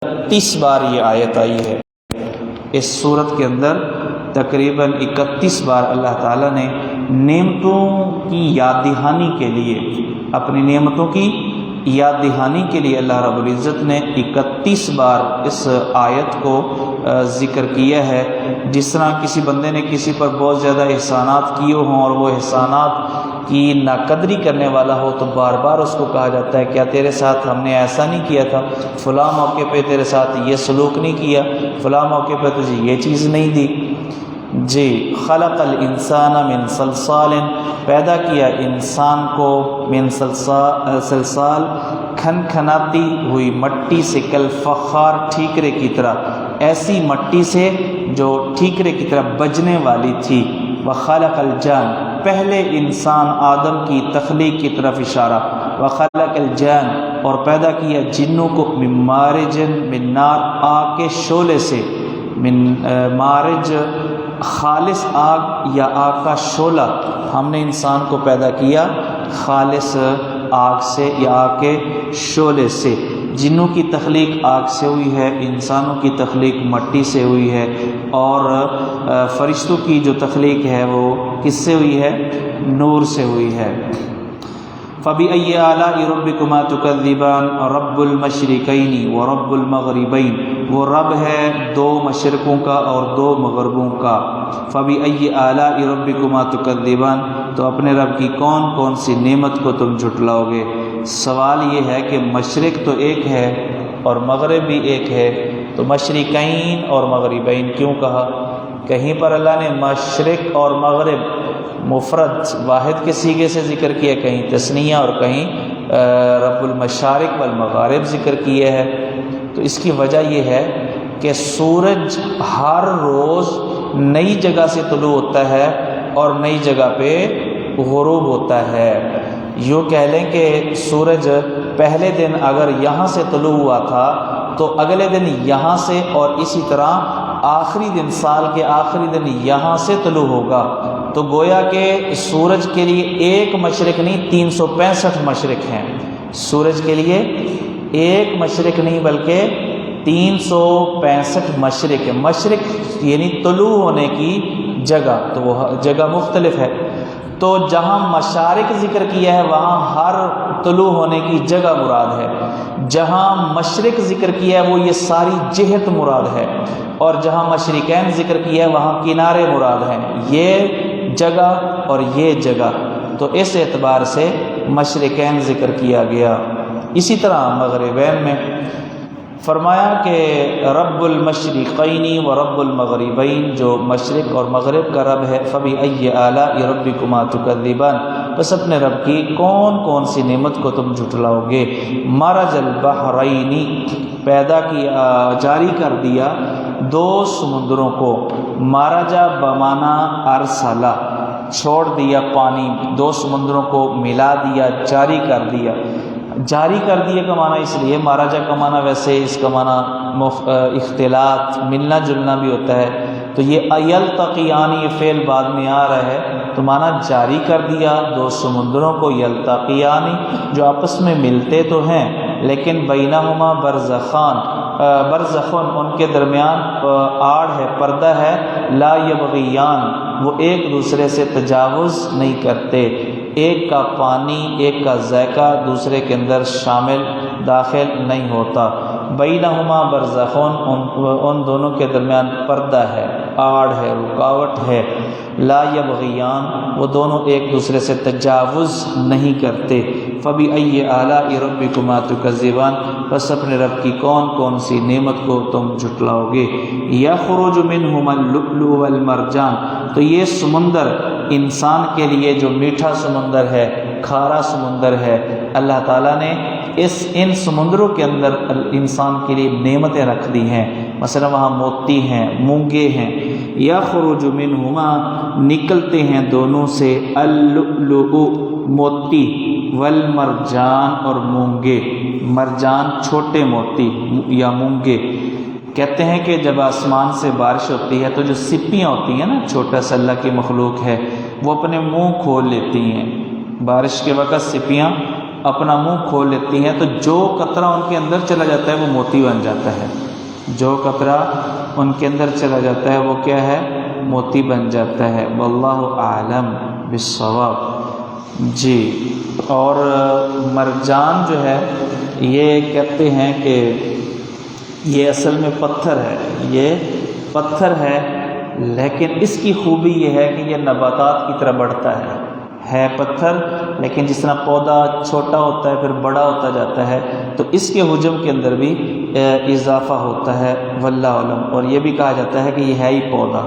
31 بار یہ آیت آئی ہے۔ اس صورت کے اندر تقریباً 31 بار اللہ تعالیٰ نے نعمتوں کی یاد دہانی کے لیے، اپنی نعمتوں کی یاد دہانی کے لیے اللہ رب العزت نے 31 بار اس آیت کو ذکر کیا ہے۔ جس طرح کسی بندے نے کسی پر بہت زیادہ احسانات کیے ہوں اور وہ احسانات کی ناقدری کرنے والا ہو تو بار بار اس کو کہا جاتا ہے کیا تیرے ساتھ ہم نے ایسا نہیں کیا تھا، فلاں موقع پہ تیرے ساتھ یہ سلوک نہیں کیا، فلاں موقع پہ تجھے یہ چیز نہیں دی۔ جی، خلق الانسان من صلصال، پیدا کیا انسان کو من صلصال، کھنکھناتی ہوئی مٹی سے، کالفخار، ٹھیکرے کی طرح، ایسی مٹی سے جو ٹھیکرے کی طرح بجنے والی تھی۔ وخلق الجان، پہلے انسان آدم کی تخلیق کی طرف اشارہ، وخلق الجان، اور پیدا کیا جنوں کو، من مارج من نار، آگ کے شعلے سے، من مارج خالص آگ یا آگ کا شعلہ، ہم نے انسان کو پیدا کیا خالص آگ سے یا آگ کے شعلے سے۔ جنوں کی تخلیق آگ سے ہوئی ہے، انسانوں کی تخلیق مٹی سے ہوئی ہے، اور فرشتوں کی جو تخلیق ہے وہ کس سے ہوئی ہے؟ نور سے ہوئی ہے۔ فَبِأَيِّ آلَاءِ رَبِّكُمَا تُكَذِّبَانِ، رب المشرقین و رب المغربین، وہ رب ہے دو مشرقوں کا اور دو مغربوں کا۔ فَبِأَيِّ آلَاءِ رَبِّكُمَا تُكَذِّبَانِ، تو اپنے رب کی کون کون سی نعمت کو تم جھٹلاؤ گے؟ سوال یہ ہے کہ مشرق تو ایک ہے اور مغرب بھی ایک ہے، تو مشرقین اور مغربین کیوں کہا؟ کہیں پر اللہ نے مشرق اور مغرب مفرد واحد کے صیغے سے ذکر کیا، کہیں تثنیہ، اور کہیں رب المشارق والمغارب ذکر کیا ہے۔ تو اس کی وجہ یہ ہے کہ سورج ہر روز نئی جگہ سے طلوع ہوتا ہے اور نئی جگہ پہ غروب ہوتا ہے۔ یوں کہہ لیں کہ سورج پہلے دن اگر یہاں سے طلوع ہوا تھا تو اگلے دن یہاں سے، اور اسی طرح آخری دن، سال کے آخری دن یہاں سے طلوع ہوگا۔ تو گویا کہ سورج کے لیے ایک مشرق نہیں، 365 مشرق ہیں۔ سورج کے لیے ایک مشرق نہیں بلکہ 365 مشرق ہے۔ مشرق یعنی طلوع ہونے کی جگہ، تو وہ جگہ مختلف ہے۔ تو جہاں مشارق ذکر کیا ہے وہاں ہر طلوع ہونے کی جگہ مراد ہے، جہاں مشرق ذکر کیا ہے وہ یہ ساری جہت مراد ہے، اور جہاں مشرقین ذکر کیا ہے وہاں کنارے مراد ہیں، یہ جگہ اور یہ جگہ۔ تو اس اعتبار سے مشرقین ذکر کیا گیا۔ اسی طرح مغربین میں فرمایا کہ رب المشرقین و رب المغربین، جو مشرق اور مغرب کا رب ہے۔ فَبِأَيِّ آلَاءِ رَبِّكُمَا تُكَذِّبَانِ، بس اپنے رب کی کون کون سی نعمت کو تم جھٹلاؤ گے۔ مرج البحرین، پیدا کیا، جاری کر دیا دو سمندروں کو۔ مارجا بمانا ارسلا، چھوڑ دیا پانی، دو سمندروں کو ملا دیا، جاری کر دیا۔ جاری کر دیے کا معنی اس لیے، ماراجا کا معنی ویسے اس کا معنی اختلاط، ملنا جلنا بھی ہوتا ہے، تو یہ یلتقیان، یہ فعل بعد میں آ رہا ہے، تو معنی جاری کر دیا دو سمندروں کو، یلتقیان، جو آپس میں ملتے تو ہیں لیکن بینہما برزخان، برزخن، ان کے درمیان آڑ ہے، پردہ ہے، لا یبغیان، وہ ایک دوسرے سے تجاوز نہیں کرتے، ایک کا پانی، ایک کا ذائقہ دوسرے کے اندر شامل داخل نہیں ہوتا۔ بینہما برزخون، ان دونوں کے درمیان پردہ ہے، آڑ ہے، رکاوٹ ہے۔ لا یبغیان، وہ دونوں ایک دوسرے سے تجاوز نہیں کرتے۔ فَبِأَيِّ آلَاءِ رَبِّكُمَا تُكَذِّبَانِ، بس اپنے رب کی کون کون سی نعمت کو تم جھٹلاؤ گے۔ یخرج منہما اللؤلؤ والمرجان، تو یہ سمندر انسان کے لیے جو میٹھا سمندر ہے، کھارا سمندر ہے، اللہ تعالیٰ نے ان سمندروں کے اندر انسان کے لیے نعمتیں رکھ دی ہیں۔ مثلا وہاں موتی ہیں، مونگے ہیں۔ یخرج منہما، نکلتے ہیں دونوں سے، اللؤلؤ، موتی، والمرجان، اور مونگے۔ مرجان چھوٹے موتی یا مونگے۔ کہتے ہیں کہ جب آسمان سے بارش ہوتی ہے تو جو سپیاں ہوتی ہیں نا، چھوٹا سا اللہ کی مخلوق ہے، وہ اپنے منہ کھول لیتی ہیں۔ بارش کے وقت سپیاں اپنا منہ کھول لیتی ہیں تو جو قطرہ ان کے اندر چلا جاتا ہے وہ موتی بن جاتا ہے، جو قطرہ ان کے اندر چلا جاتا ہے وہ کیا ہے؟ موتی بن جاتا ہے۔ واللہ اعلم بالصواب۔ جی، اور مرجان جو ہے یہ کہتے ہیں کہ یہ اصل میں پتھر ہے، یہ پتھر ہے، لیکن اس کی خوبی یہ ہے کہ یہ نباتات کی طرح بڑھتا ہے پتھر، لیکن جس طرح پودا چھوٹا ہوتا ہے پھر بڑا ہوتا جاتا ہے تو اس کے حجم کے اندر بھی اضافہ ہوتا ہے، واللہ علم۔ اور یہ بھی کہا جاتا ہے کہ یہ ہے ہی پودا،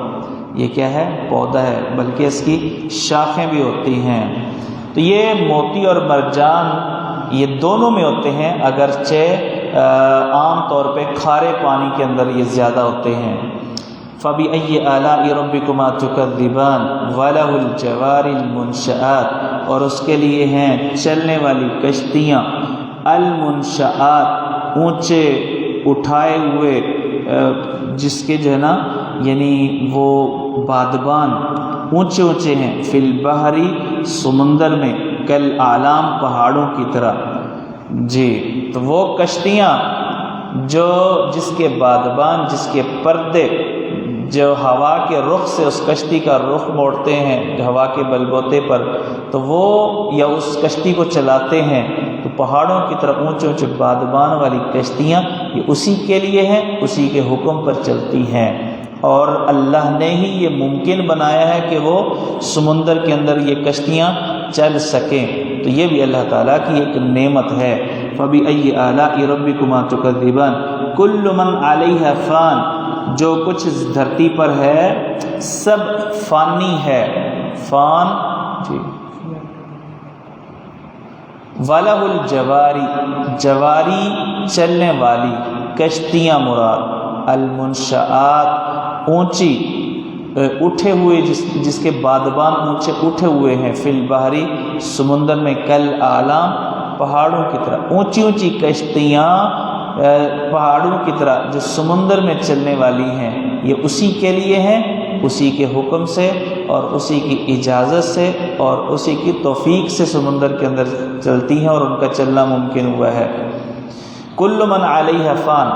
یہ کیا ہے؟ پودا ہے، بلکہ اس کی شاخیں بھی ہوتی ہیں۔ تو یہ موتی اور مرجان یہ دونوں میں ہوتے ہیں، اگرچہ عام طور پہ کھارے پانی کے اندر یہ زیادہ ہوتے ہیں۔ فَبِأَيِّ آلَاءِ رَبِّكُمَا تُكَذِّبَانِ وَلَهُ الْجَوَارِ الْمُنشَآتِ، اور اس کے لیے ہیں چلنے والی کشتیاں، المنشآت اونچے اٹھائے ہوئے، جس کے جو ہے نا یعنی وہ بادبان اونچے اونچے ہیں، فی البحری سمندر میں، کل اعلام پہاڑوں کی طرح۔ جی، تو وہ کشتیاں جو جس کے بادبان، جس کے پردے جو ہوا کے رخ سے اس کشتی کا رخ موڑتے ہیں ہوا کے بلبوتے پر، تو وہ یا اس کشتی کو چلاتے ہیں تو پہاڑوں کی طرف اونچے اونچے بادبان والی کشتیاں یہ اسی کے لیے ہیں، اسی کے حکم پر چلتی ہیں، اور اللہ نے ہی یہ ممکن بنایا ہے کہ وہ سمندر کے اندر یہ کشتیاں چل سکیں، تو یہ بھی اللہ تعالیٰ کی ایک نعمت ہے۔ فَبِأَيِّ آلَاءِ رَبِّكُمَا تُكَذِّبَانِ كُلُّ مَنْ عَلَيْهَا فَانٍ، جو کچھ اس دھرتی پر ہے سب فانی ہے، فان۔ جی، وَلَهُ الْجَوَارِ، جواری چلنے والی، کشتیاں مراد، المنشآت اونچی اٹھے ہوئے، جس کے بادبان اونچے اٹھے ہوئے ہیں، فی البحری سمندر میں، کل اعلام پہاڑوں کی طرح، اونچی اونچی کشتیاں پہاڑوں کی طرح جو سمندر میں چلنے والی ہیں، یہ اسی کے لیے ہیں، اسی کے حکم سے اور اسی کی اجازت سے اور اسی کی توفیق سے سمندر کے اندر چلتی ہیں اور ان کا چلنا ممکن ہوا ہے۔ کل من علیہ فان،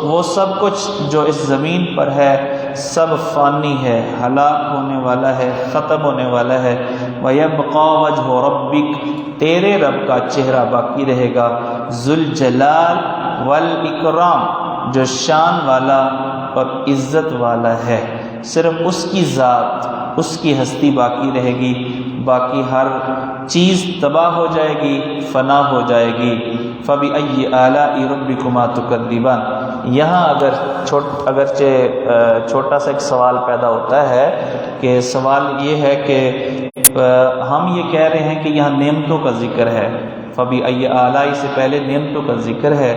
وہ سب کچھ جو اس زمین پر ہے سب فانی ہے، ہلاک ہونے والا ہے، ختم ہونے والا ہے۔ وَيَبْقَى وَجْهُ رَبِّكَ، تیرے رب کا چہرہ باقی رہے گا، ذُو الجلال والاکرام، جو شان والا اور عزت والا ہے، صرف اس کی ذات، اس کی ہستی باقی رہے گی، باقی ہر چیز تباہ ہو جائے گی، فنا ہو جائے گی۔ فَبِأَيِّ آلَاءِ رَبِّكُمَا تُكَذِّبَانِ، یہاں اگرچہ چھوٹا سا ایک سوال پیدا ہوتا ہے کہ سوال یہ ہے کہ ہم یہ کہہ رہے ہیں کہ یہاں نعمتوں کا ذکر ہے، فَبِأَيِّ آلَاءِ سے پہلے نعمتوں کا ذکر ہے،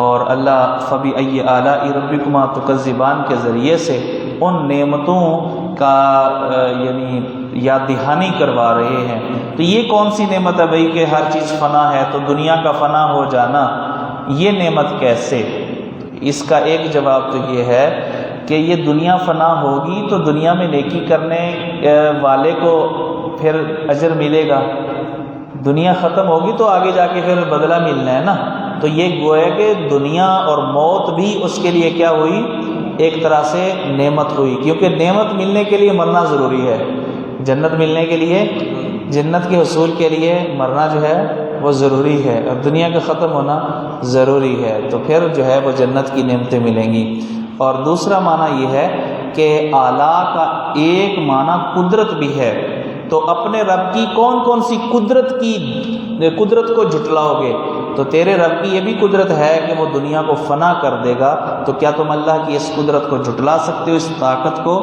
اور اللہ فَبِأَيِّ آلَاءِ رَبِّكُمَا تُكَذِّبَانِ کے ذریعے سے ان نعمتوں کا یعنی یاد دہانی کروا رہے ہیں۔ تو یہ کون سی نعمت ہے بھائی کہ ہر چیز فنا ہے، تو دنیا کا فنا ہو جانا یہ نعمت کیسے؟ اس کا ایک جواب تو یہ ہے کہ یہ دنیا فنا ہوگی تو دنیا میں نیکی کرنے والے کو پھر اجر ملے گا، دنیا ختم ہوگی تو آگے جا کے پھر بدلہ ملنا ہے نا۔ تو یہ گویا کہ دنیا اور موت بھی اس کے لیے کیا ہوئی؟ ایک طرح سے نعمت ہوئی، کیونکہ نعمت ملنے کے لیے مرنا ضروری ہے، جنت ملنے کے لیے، جنت کے حصول کے لیے مرنا جو ہے وہ ضروری ہے، اور دنیا کا ختم ہونا ضروری ہے، تو پھر جو ہے وہ جنت کی نعمتیں ملیں گی۔ اور دوسرا معنی یہ ہے کہ اعلیٰ کا ایک معنی قدرت بھی ہے، تو اپنے رب کی کون کون سی قدرت کو جھٹلاؤ گے؟ تو تیرے رب کی یہ بھی قدرت ہے کہ وہ دنیا کو فنا کر دے گا، تو کیا تم اللہ کی اس قدرت کو جھٹلا سکتے ہو، اس طاقت کو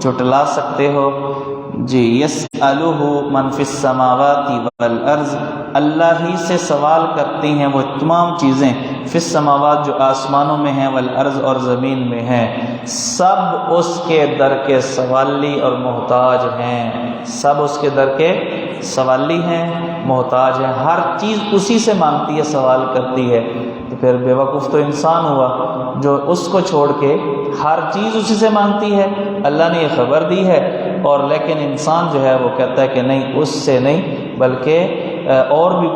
جھٹلا سکتے ہو؟ جی، یسألہ من فی السماوات والارض، اللہ ہی سے سوال کرتی ہیں وہ تمام چیزیں، فی السماوات جو آسمانوں میں ہیں، والارض اور زمین میں ہیں، سب اس کے در کے سوالی اور محتاج ہیں، سب اس کے در کے سوالی ہیں، محتاج ہیں، ہر چیز اسی سے مانگتی ہے، سوال کرتی ہے۔ تو پھر بے وقوف تو انسان ہوا جو اس کو چھوڑ کے ہر چیز اسی سے مانگتی ہے، اللہ نے یہ خبر دی ہے، اور لیکن انسان جو ہے وہ کہتا ہے کہ نہیں، اس سے نہیں بلکہ اور بھی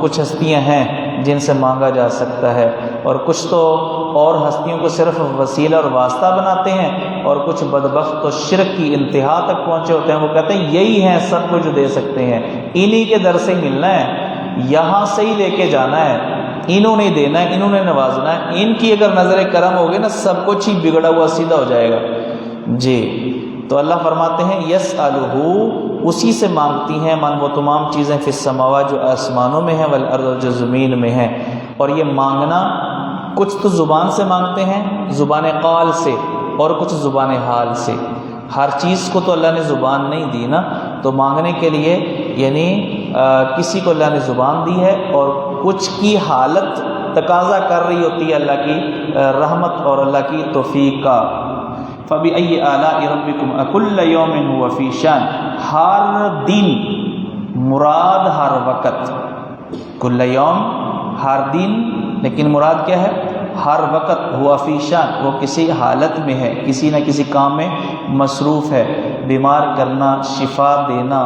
کچھ ہستیاں ہیں جن سے مانگا جا سکتا ہے، اور کچھ تو اور ہستیوں کو صرف وسیلہ اور واسطہ بناتے ہیں، اور کچھ بدبخت تو شرک کی انتہا تک پہنچے ہوتے ہیں، وہ کہتے ہیں یہی ہیں سب کچھ جو دے سکتے ہیں، انہی کے در سے ملنا ہے، یہاں سے ہی لے کے جانا ہے، انہوں نے دینا ہے، انہوں نے نوازنا ہے، ان کی اگر نظر کرم ہوگی نا سب کچھ ہی بگڑا ہوا سیدھا ہو جائے گا۔ جی تو اللہ فرماتے ہیں یسألہ، اسی سے مانگتی ہیں من وہ تمام چیزیں فی السماوات جو آسمانوں میں ہیں والارض جو زمین میں ہیں۔ اور یہ مانگنا کچھ تو زبان سے مانگتے ہیں، زبان قال سے، اور کچھ زبان حال سے۔ ہر چیز کو تو اللہ نے زبان نہیں دی نا، تو مانگنے کے لیے یعنی کسی کو اللہ نے زبان دی ہے، اور کچھ کی حالت تقاضا کر رہی ہوتی ہے اللہ کی رحمت اور اللہ کی توفیق کا۔ فَبِأَيِّ آلَاءِ رَبِّكُمْ أَكُلَّ يَوْمٍ هُوَ فِي شَأْنٍ، ہر دن مراد ہر وقت، کل یوم ہر دن، لیکن مراد کیا ہے؟ ہر وقت، ہوا فی شان، وہ کسی حالت میں ہے، کسی نہ کسی کام میں مصروف ہے، بیمار کرنا، شفا دینا،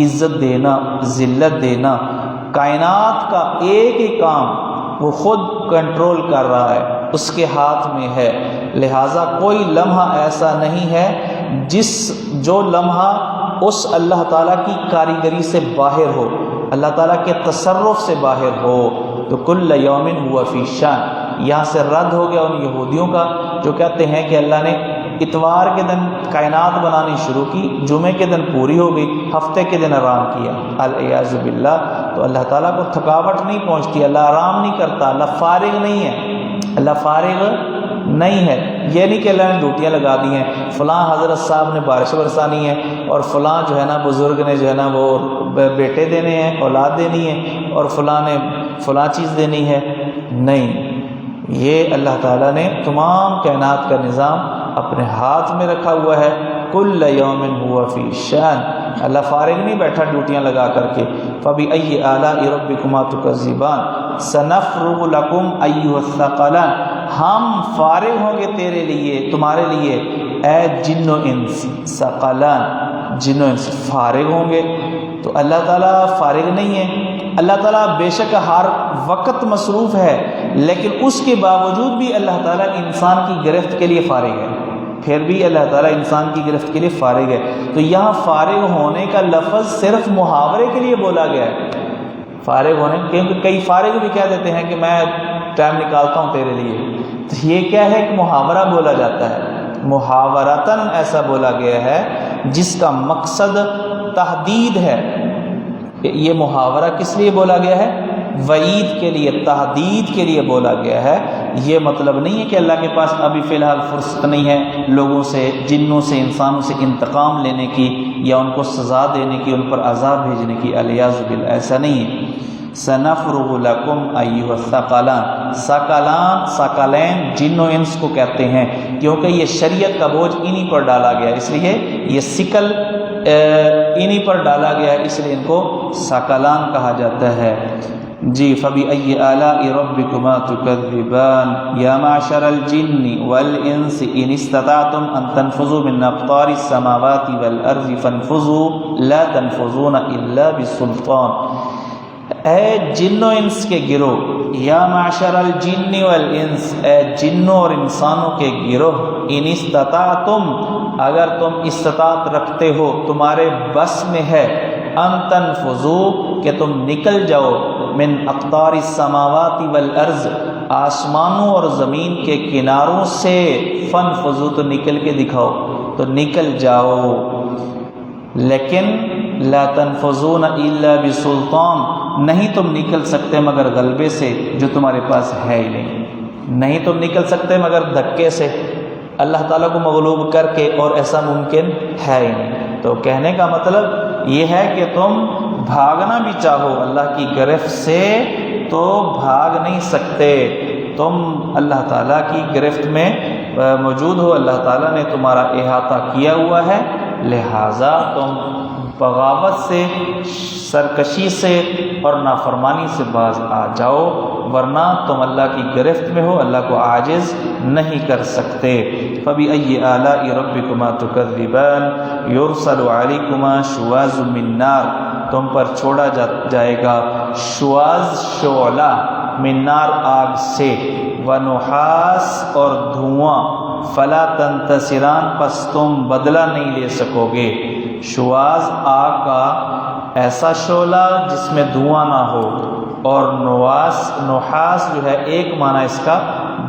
عزت دینا، ذلت دینا، کائنات کا ایک ایک کام وہ خود کنٹرول کر رہا ہے، اس کے ہاتھ میں ہے۔ لہٰذا کوئی لمحہ ایسا نہیں ہے جو لمحہ اس اللہ تعالیٰ کی کاریگری سے باہر ہو، اللہ تعالیٰ کے تصرف سے باہر ہو۔ تو کل یوم ہوا فی شان، یہاں سے رد ہو گیا ان یہودیوں کا جو کہتے ہیں کہ اللہ نے اتوار کے دن کائنات بنانی شروع کی، جمعے کے دن پوری ہو گئی، ہفتے کے دن آرام کیا، الیاذ باللہ۔ تو اللہ تعالیٰ کو تھکاوٹ نہیں پہنچتی، اللہ آرام نہیں کرتا، اللہ فارغ نہیں ہے، اللہ فارغ نہیں ہے۔ یہ نہیں کہ اللہ نے ڈیوٹیاں لگا دی ہیں، فلاں حضرت صاحب نے بارش برسانی ہے، اور فلاں جو ہے نا بزرگ نے جو ہے نا وہ بیٹے دینے ہیں، اولاد دینی ہے، اور فلاں نے فلاں چیز دینی ہے۔ نہیں، یہ اللہ تعالیٰ نے تمام کائنات کا نظام اپنے ہاتھ میں رکھا ہوا ہے۔ کل یوم ہوا فی شان، اللہ فارغ نہیں بیٹھا ڈیوٹیاں لگا کر کے۔ فبأی آلاء ربکما تکذبان سنفرغ لکم ایھا الثقلان، ہم فارغ ہوں گے تیرے لیے، تمہارے لیے، اے جن و انس، ثقلان جن و انس فارغ ہوں گے۔ تو اللہ تعالیٰ فارغ نہیں ہے، اللہ تعالیٰ بے شک ہر وقت مصروف ہے، لیکن اس کے باوجود بھی اللہ تعالیٰ انسان کی گرفت کے لیے فارغ ہے، پھر بھی اللہ تعالیٰ انسان کی گرفت کے لیے فارغ ہے۔ تو یہاں فارغ ہونے کا لفظ صرف محاورے کے لیے بولا گیا ہے، فارغ ہونے، کیونکہ کئی فارغ بھی کہہ دیتے ہیں کہ میں ٹائم نکالتا ہوں تیرے لیے، تو یہ کیا ہے کہ محاورہ بولا جاتا ہے، محاورتاً ایسا بولا گیا ہے جس کا مقصد تحدید ہے۔ یہ محاورہ کس لیے بولا گیا ہے؟ وعید کے لیے، تحدید کے لیے بولا گیا ہے۔ یہ مطلب نہیں ہے کہ اللہ کے پاس ابھی فی الحال فرصت نہیں ہے لوگوں سے، جنوں سے، انسانوں سے انتقام لینے کی، یا ان کو سزا دینے کی، ان پر عذاب بھیجنے کی، الیاذ باللہ، ایسا نہیں ہے۔ سنفرغ لکم ایھا الثقلان، ثقلان، ثقلین جن و انس کو کہتے ہیں، کیونکہ یہ شریعت کا بوجھ انہی پر ڈالا گیا، اس لیے یہ ثقل انہی پر ڈالا گیا ہے، اس لیے ان کو ثقلان کہا جاتا ہے۔ جی فبأی آلاء ربکما تکذبان یا معشر الجن والانس ان استطعتم ان تنفذوا من اقطار السماوات والارض فانفذوا لا تنفذون الا بسلطان۔ اے جن و انس کے گروہ، یا معشر الجن والانس، اے جنوں اور انسانوں کے گروہ، ان استطعتم، اگر تم استطاعت رکھتے ہو، تمہارے بس میں ہے، ان تنفذوا، کہ تم نکل جاؤ، من اقطار السماوات والارض، آسمانوں اور زمین کے کناروں سے، فانفذوا، تو نکل کے دکھاؤ، تو نکل جاؤ، لیکن لا تنفذون الا بسلطان، نہیں تم نکل سکتے مگر غلبے سے جو تمہارے پاس ہے ہی نہیں تم نکل سکتے مگر دھکے سے، اللہ تعالیٰ کو مغلوب کر کے، اور ایسا ممکن ہے ہی نہیں۔ تو کہنے کا مطلب یہ ہے کہ تم بھاگنا بھی چاہو اللہ کی گرفت سے تو بھاگ نہیں سکتے، تم اللہ تعالیٰ کی گرفت میں موجود ہو، اللہ تعالیٰ نے تمہارا احاطہ کیا ہوا ہے، لہٰذا تم بغاوت سے، سرکشی سے اور نافرمانی سے باز آ جاؤ، ورنہ تم اللہ کی گرفت میں ہو، اللہ کو عاجز نہیں کر سکتے۔ فبأي آلاء ربكما تكذبان يرسل عليكما شواظ من نار، تم پر چھوڑا جائے گا شواز شعلہ من نار آگ سے ونحاس اور دھواں فلا تنتصران پس تم بدلہ نہیں لے سکو گے۔ شواز آگ کا ایسا شعلہ جس میں دھواں نہ ہو، اور نحاس جو ہے ایک معنی اس کا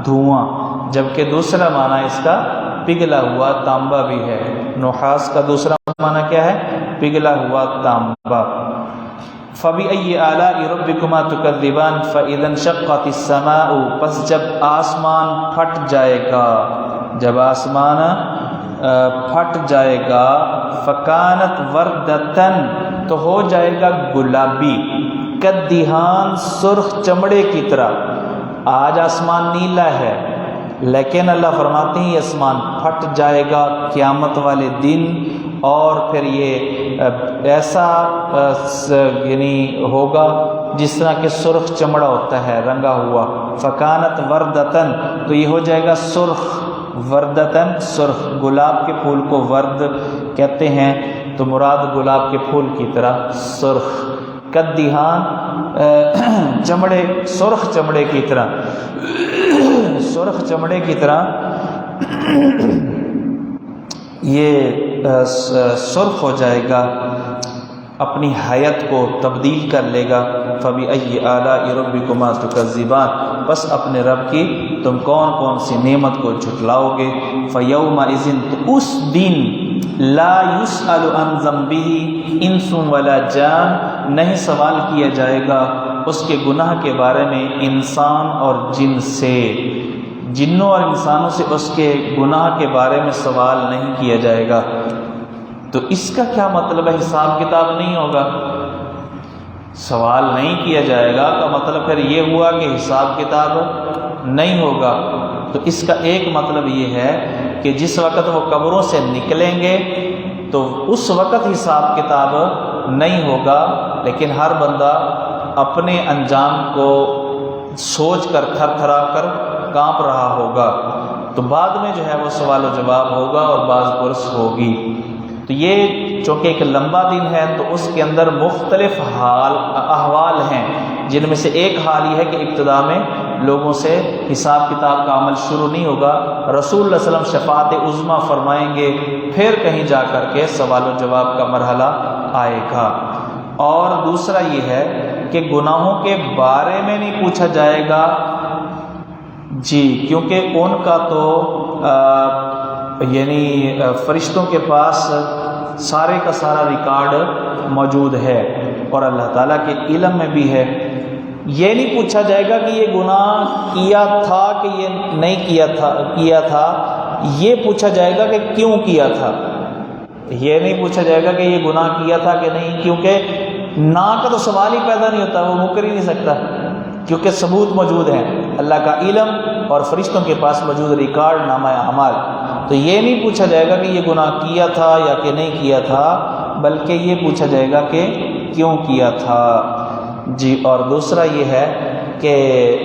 دھواں، جبکہ دوسرا معنی اس کا پگھلا ہوا تانبا بھی ہے۔ نحاس کا دوسرا معنی کیا ہے؟ پگھلا ہوا تانبا۔ فَبِأَيِّ آلَاءِ رَبِّكُمَا تُكَذِّبَانِ فَإِذَا انشَقَّتِ السَّمَاءُ پس جب آسمان پھٹ جائے گا، جب آسمان پھٹ جائے گا، فَكَانَتْ وَرْدَةً تو ہو جائے گا گلابی، کَالدِّہَانِ سرخ چمڑے کی طرح۔ آج آسمان نیلا ہے، لیکن اللہ فرماتے ہیں یہ آسمان پھٹ جائے گا قیامت والے دن، اور پھر یہ ایسا یعنی ہوگا جس طرح کہ سرخ چمڑا ہوتا ہے رنگا ہوا۔ فکانت وردتن تو یہ ہو جائے گا سرخ، وردتن سرخ، گلاب کے پھول کو ورد کہتے ہیں تو مراد گلاب کے پھول کی طرح سرخ، کدیہان چمڑے، سرخ چمڑے کی طرح، سرخ چمڑے کی طرح یہ سرخ ہو جائے گا، اپنی حیت کو تبدیل کر لے گا۔ فَبِأَيِّ آلَاءِ رَبِّكُمَا تُكَذِّبَانِ بس اپنے رب کی تم کون کون سی نعمت کو جھٹلاؤ گے۔ فَيَوْمَئِذٍ تو اس دن لا يُسْأَلُ عَنْ ذَنبِهِ انس ولا جان نہیں سوال کیا جائے گا اس کے گناہ کے بارے میں انسان اور جن سے، جنوں اور انسانوں سے اس کے گناہ کے بارے میں سوال نہیں کیا جائے گا۔ تو اس کا کیا مطلب ہے؟ حساب کتاب نہیں ہوگا، سوال نہیں کیا جائے گا کا مطلب پھر یہ ہوا کہ حساب کتاب نہیں ہوگا۔ تو اس کا ایک مطلب یہ ہے کہ جس وقت وہ قبروں سے نکلیں گے تو اس وقت حساب کتاب نہیں ہوگا، لیکن ہر بندہ اپنے انجام کو سوچ کر تھر تھرا کر کانپ رہا ہوگا، تو بعد میں جو ہے وہ سوال و جواب ہوگا اور باز پرس ہوگی۔ تو یہ چونکہ ایک لمبا دن ہے تو اس کے اندر مختلف احوال ہیں، جن میں سے ایک حال یہ ہے کہ ابتدا میں لوگوں سے حساب کتاب کا عمل شروع نہیں ہوگا، رسول اللہ صلی اللہ علیہ وسلم شفاعت عظمیٰ فرمائیں گے، پھر کہیں جا کر کے سوال و جواب کا مرحلہ آئے گا۔ اور دوسرا یہ ہے کہ گناہوں کے بارے میں نہیں پوچھا جائے گا جی، کیونکہ ان کا تو یعنی فرشتوں کے پاس سارے کا سارا ریکارڈ موجود ہے اور اللہ تعالیٰ کے علم میں بھی ہے۔ یہ نہیں پوچھا جائے گا کہ یہ گناہ کیا تھا کہ یہ نہیں کیا تھا، یہ پوچھا جائے گا کہ کیوں کیا تھا۔ یہ نہیں پوچھا جائے گا کہ یہ گناہ کیا تھا کہ نہیں، کیونکہ نا کا تو سوال ہی پیدا نہیں ہوتا، وہ مکر ہی نہیں سکتا، کیونکہ ثبوت موجود ہیں، اللہ کا علم اور فرشتوں کے پاس موجود ریکارڈ نامہ اعمال۔ تو یہ نہیں پوچھا جائے گا کہ یہ گناہ کیا تھا یا کہ نہیں کیا تھا، بلکہ یہ پوچھا جائے گا کہ کیوں کیا تھا جی۔ اور دوسرا یہ ہے کہ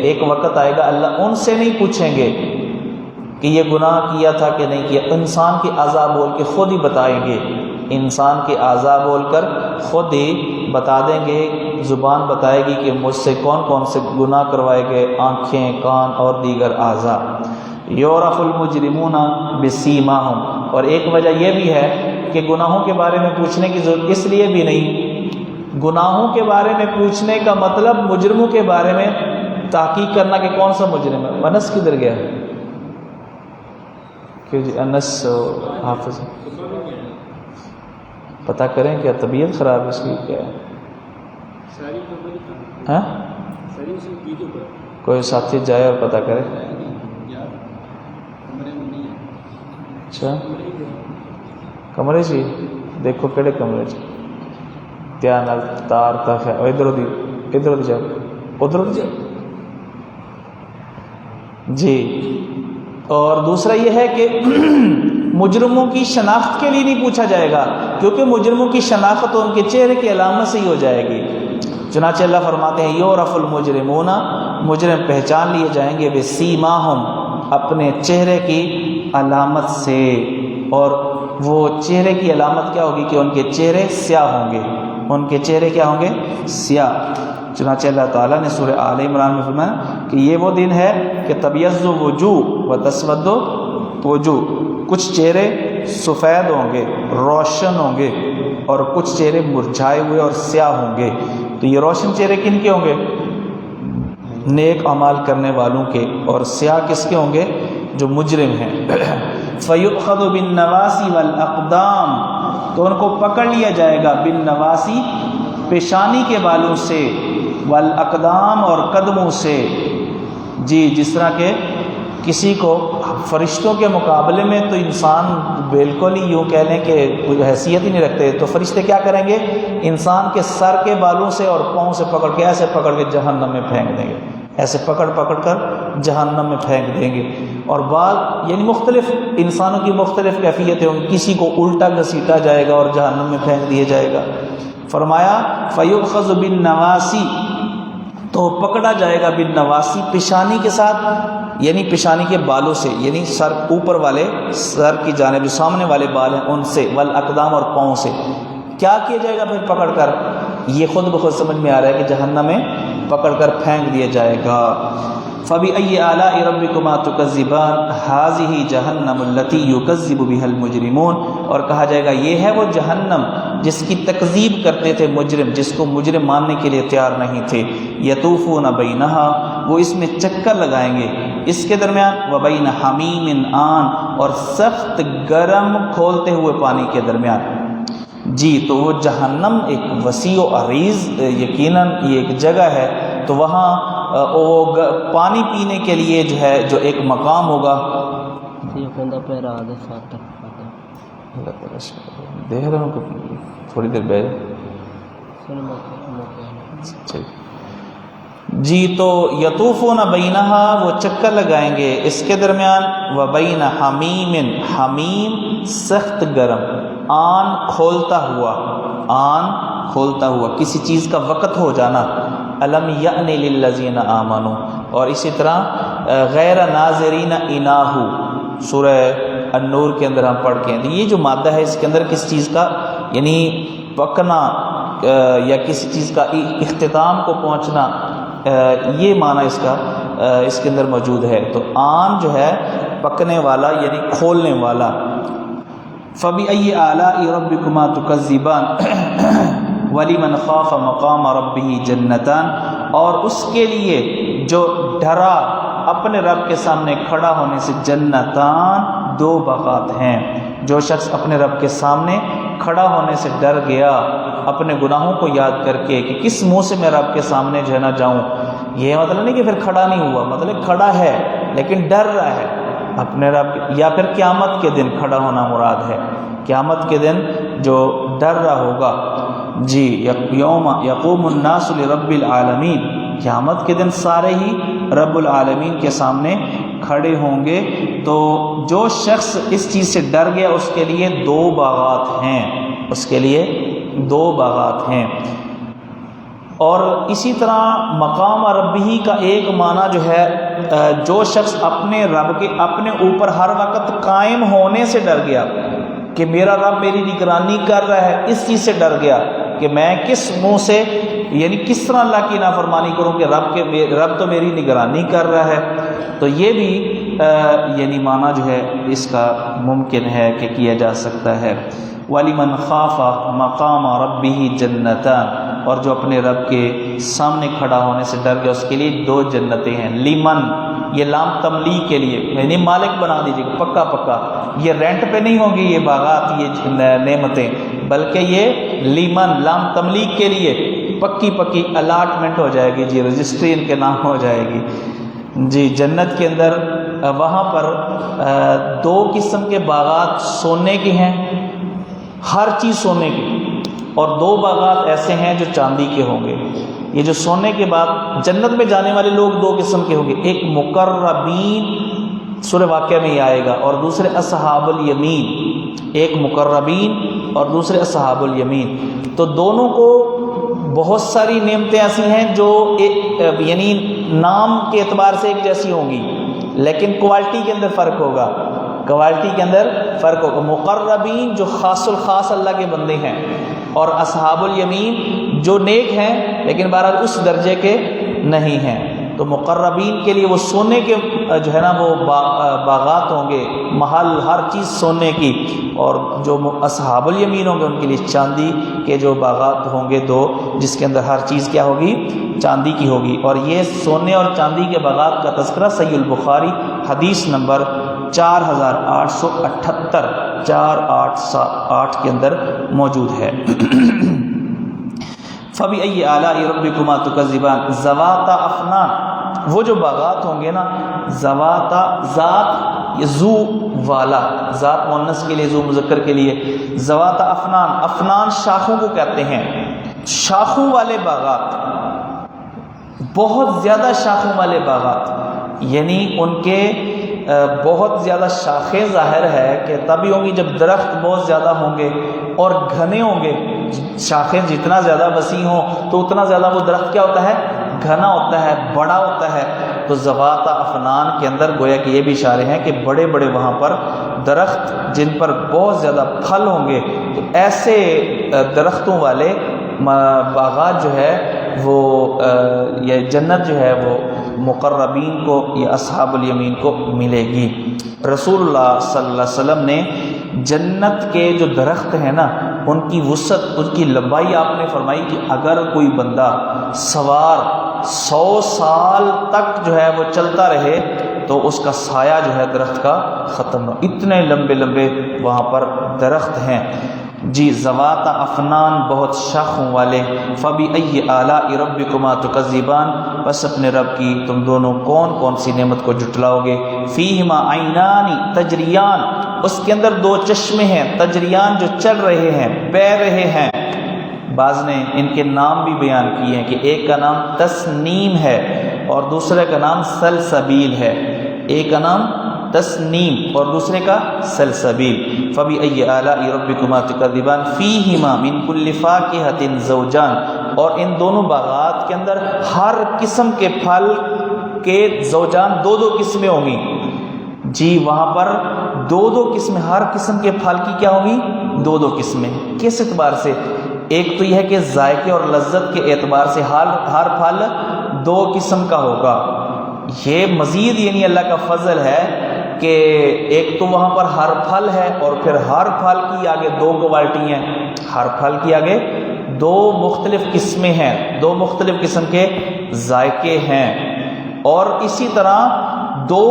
ایک وقت آئے گا اللہ ان سے نہیں پوچھیں گے کہ یہ گناہ کیا تھا کہ نہیں کیا، انسان کے اعضاء بول کے خود ہی بتائیں گے، انسان کے اعضاء بول کر خود ہی بتا دیں گے، زبان بتائے گی کہ مجھ سے کون کون سے گناہ کروائے گئے، آنکھیں، کان اور دیگر اعضاء۔ یعرف المجرمون بسیماہم، اور ایک وجہ یہ بھی ہے کہ گناہوں کے بارے میں پوچھنے کی ضرورت اس لیے بھی نہیں، گناہوں کے بارے میں پوچھنے کا مطلب مجرموں کے بارے میں تحقیق کرنا کہ کون سا مجرم ہے۔ انس کدھر گیا ہے؟ کہ جی انس حافظ پتہ کریں کیا طبیعت خراب ہے اس کی کیا ہے؟ ہاں کوئی ساتھی جائے اور پتہ کرے۔ اچھا کمرے جی دیکھو کہڑے کمرے جی دھیان نال تار تک ہے، ادھر جاؤ ادھر جاؤ جی۔ اور دوسرا یہ ہے کہ مجرموں کی شناخت کے لیے نہیں پوچھا جائے گا، کیونکہ مجرموں کی شناخت ان کے چہرے کی علامت سے ہی ہو جائے گی۔ چنانچہ اللہ فرماتے ہیں یعرف المجرمون، مجرم پہچان لیے جائیں گے بسیماہم، اپنے چہرے کی علامت سے۔ اور وہ چہرے کی علامت کیا ہوگی کہ ان کے چہرے سیاہ ہوں گے، ان کے چہرے کیا ہوں گے؟ سیاہ۔ چنانچہ اللہ تعالیٰ نے سورہ آل عمران میں فرمایا کہ یہ وہ دن ہے کہ تبیض وجوہ و تسود وجوہ، کچھ چہرے سفید ہوں گے، روشن ہوں گے، اور کچھ چہرے مرجھائے ہوئے اور سیاہ ہوں گے۔ تو یہ روشن چہرے کن کے ہوں گے؟ نیک اعمال کرنے والوں کے، اور سیاہ کس کے ہوں گے؟ جو مجرم ہیں۔ فَيُؤْخَذُ بِالنَّوَاسِي وَالْأَقْدَامِ، تو ان کو پکڑ لیا جائے گا، بالنواسی پیشانی کے بالوں سے، والاقدام اور قدموں سے۔ جی، جس طرح کہ کسی کو فرشتوں کے مقابلے میں تو انسان بالکل ہی یوں کہہ لیں کہ کوئی حیثیت ہی نہیں رکھتے، تو فرشتے کیا کریں گے؟ انسان کے سر کے بالوں سے اور پاؤں سے پکڑ کے ایسے پکڑ کے جہنم میں پھینک دیں گے، ایسے پکڑ کر جہنم میں پھینک دیں گے۔ اور بعض یعنی مختلف انسانوں کی مختلف کیفیتیں ہوں گی، کسی کو الٹا گھسیٹا جائے گا اور جہنم میں پھینک دیا جائے گا۔ فرمایا فَيُؤْخَذُ بِالنَّوَاسِي، تو پکڑا جائے گا، بالنواسی پیشانی کے ساتھ، یعنی پیشانی کے بالوں سے، یعنی سر اوپر والے، سر کی جانب جو سامنے والے بال ہیں ان سے، والاقدام اور پاؤں سے۔ کیا کیا جائے گا پھر پکڑ کر؟ یہ خود بخود سمجھ میں آ رہا ہے کہ جہنم میں پکڑ کر پھینک دیا جائے گا۔ فَبِأَيِّ آلَاءِ رَبِّكُمَا تُكَذِّبَانِ هَٰذِهِ جَهَنَّمُ الَّتِي يُكَذِّبُ بِهَا الْمُجْرِمُونَ، اور کہا جائے گا یہ ہے وہ جہنم جس کی تکذیب کرتے تھے مجرم، جس کو مجرم ماننے کے لیے تیار نہیں تھے۔ یطوفون بینہا، وہ اس میں چکر لگائیں گے اس کے درمیان، وبین حمیم آن، اور سخت گرم کھولتے ہوئے پانی کے درمیان۔ جی، تو وہ جہنم ایک وسیع و عریض یقیناً یہ ایک جگہ ہے، تو وہاں پانی پینے کے لیے جو ہے جو ایک مقام ہوگا۔ دیکھ رہے ہوں تھوڑی دیر بیٹھ۔ جی، تو یطوفون بینہا، وہ چکر لگائیں گے اس کے درمیان، وبین حمیم، حمیم سخت گرم، آن کھولتا ہوا، آن کھولتا ہوا، کسی چیز کا وقت ہو جانا، الم یأن للذین آمنوا، اور اسی طرح غیر ناظرین اناہ، سورہ النور کے اندر ہم پڑھ کے ہیں۔ یہ جو مادہ ہے اس کے اندر کس چیز کا یعنی پکنا یا کسی چیز کا اختتام کو پہنچنا، یہ معنی اس کا اس کے اندر موجود ہے۔ تو آن جو ہے پکنے والا یعنی کھولنے والا۔ فَبِأَيِّ آلَاءِ رَبِّكُمَا تُكَذِّبَانِ وَلِمَنْ خَافَ مَقَامَ رَبِّهِ جَنَّتَانِ، اور اس کے لیے جو ڈرا اپنے رب کے سامنے کھڑا ہونے سے، جنتان، دو باغات ہیں۔ جو شخص اپنے رب کے سامنے کھڑا ہونے سے ڈر گیا، اپنے گناہوں کو یاد کر کے کہ کس منہ سے میں رب کے سامنے جو ہے نہ جاؤں، یہ مطلب نہیں کہ پھر کھڑا نہیں ہوا، مطلب کھڑا ہے لیکن ڈر رہا ہے اپنے رب، یا پھر قیامت کے دن کھڑا ہونا مراد ہے، قیامت کے دن جو ڈر رہا ہوگا۔ جی، یوم یقوم الناس لرب العالمین، قیامت کے دن سارے ہی رب العالمین کے سامنے کھڑے ہوں گے۔ تو جو شخص اس چیز سے ڈر گیا اس کے لیے دو باغات ہیں، اس کے لیے دو باغات ہیں۔ اور اسی طرح مقام ربی کا ایک معنی جو ہے، جو شخص اپنے رب کے اپنے اوپر ہر وقت قائم ہونے سے ڈر گیا کہ میرا رب میری نگرانی کر رہا ہے، اس چیز سے ڈر گیا کہ میں کس منہ سے یعنی کس طرح اللہ کی نافرمانی کروں کہ رب تو میری نگرانی کر رہا ہے، تو یہ بھی یعنی معنی جو ہے اس کا ممکن ہے کہ کیا جا سکتا ہے۔ وَلِمَنْ خَافَ مَقَامَ رَبِّهِ جَنَّتَانِ، اور جو اپنے رب کے سامنے کھڑا ہونے سے ڈر گیا اس کے لیے دو جنتیں ہیں۔ لیمن، یہ لام تملیغ کے لیے، یعنی مالک بنا دیجیے گا، پکا پکا، یہ رینٹ پہ نہیں ہوں گی یہ باغات، یہ نعمتیں، بلکہ یہ لیمن، لام تملیغ کے لیے پکی پکی الاٹمنٹ ہو جائے گی، جی رجسٹری ان کے نام ہو جائے گی۔ جی، جنت کے اندر وہاں پر دو قسم کے باغات سونے کے ہیں، ہر چیز سونے کی، اور دو باغات ایسے ہیں جو چاندی کے ہوں گے۔ یہ جو سونے کے بعد جنت میں جانے والے لوگ دو قسم کے ہوں گے، ایک مقربین، سورہ واقعہ میں یہ آئے گا، اور دوسرے اصحاب الیمین، ایک مقربین اور دوسرے اصحاب الیمین۔ تو دونوں کو بہت ساری نعمتیں ایسی ہیں جو یعنی نام کے اعتبار سے ایک جیسی ہوں گی، لیکن کوالٹی کے اندر فرق ہوگا۔ کوالٹی کے اندر فرق ہوگا۔ مقربین جو خاص الخاص اللہ کے بندے ہیں، اور اصحاب الیمین جو نیک ہیں لیکن بہرحال اس درجے کے نہیں ہیں۔ تو مقربین کے لیے وہ سونے کے جو ہے نا وہ باغات ہوں گے، محل ہر چیز سونے کی، اور جو اصحاب الیمین ہوں گے ان کے لیے چاندی کے جو باغات ہوں گے دو، جس کے اندر ہر چیز کیا ہوگی؟ چاندی کی ہوگی۔ اور یہ سونے اور چاندی کے باغات کا تذکرہ صحیح البخاری حدیث نمبر 4878 488 کے اندر موجود ہے۔ فَبِأَيِّ آلَاءِ رَبِّكُمَا تُكَذِّبَانِ ذَوَاتَا افنان، وہ جو باغات ہوں گے نا، ذواتا ذات ذو والا، ذات مؤنث کے لیے، ذو مذکر کے لیے، ذواتا افنان، افنان شاخوں کو کہتے ہیں، شاخوں والے باغات، بہت زیادہ شاخوں والے باغات، یعنی ان کے بہت زیادہ شاخیں ظاہر ہے کہ تبھی ہوں گی جب درخت بہت زیادہ ہوں گے اور گھنے ہوں گے۔ شاخیں جتنا زیادہ وسیع ہوں تو اتنا زیادہ وہ درخت کیا ہوتا ہے؟ گھنا ہوتا ہے، بڑا ہوتا ہے۔ تو ذوات افنان کے اندر گویا کہ یہ بھی اشارے ہیں کہ بڑے بڑے وہاں پر درخت جن پر بہت زیادہ پھل ہوں گے، تو ایسے درختوں والے باغات جو ہے وہ یہ جنت جو ہے وہ مقربین کو یا اصحاب الیمین کو ملے گی۔ رسول اللہ صلی اللہ علیہ وسلم نے جنت کے جو درخت ہیں نا ان کی وسعت، ان کی لمبائی آپ نے فرمائی کہ اگر کوئی بندہ سوار 100 سال تک جو ہے وہ چلتا رہے تو اس کا سایہ جو ہے درخت کا ختم نہ، اتنے لمبے لمبے وہاں پر درخت ہیں جی۔ ذوات افنان، بہت شاخوں والے۔ فَبِأَيِّ آلَاءِ رَبِّكُمَا تُكَذِّبَانِ، بس اپنے رب کی تم دونوں کون کون سی نعمت کو جھٹلاؤ گے۔ فِيهِمَا عَيْنَانِ تَجْرِيَانِ، اس کے اندر دو چشمے ہیں، تجریان جو چل رہے ہیں، بہہ رہے ہیں۔ بعض نے ان کے نام بھی بیان کیے ہیں کہ ایک کا نام تسنیم ہے اور دوسرے کا نام سلسبیل ہے، ایک کا نام تسنیم اور دوسرے کا سلسبیل۔ فَبِأَيِّ آلَاءِ رَبِّكُمَا تُكَذِّبَانِ فِيهِمَا مِن كُلِّ فَاكِهَةٍ زَوْجَانِ، اور ان دونوں باغات کے اندر ہر قسم کے پھل کے زوجان، دو دو قسمیں ہوں گی جی۔ وہاں پر دو دو قسمیں، ہر قسم کے پھل کی کیا ہوگی؟ دو دو قسمیں۔ کس اعتبار سے؟ ایک تو یہ ہے کہ ذائقے اور لذت کے اعتبار سے ہر پھل دو قسم کا ہوگا۔ یہ مزید یعنی اللہ کا فضل ہے کہ ایک تو وہاں پر ہر پھل ہے اور پھر ہر پھل کی آگے دو کوالٹی ہیں، ہر پھل کی آگے دو مختلف قسمیں ہیں، دو مختلف قسم کے ذائقے ہیں۔ اور اسی طرح دو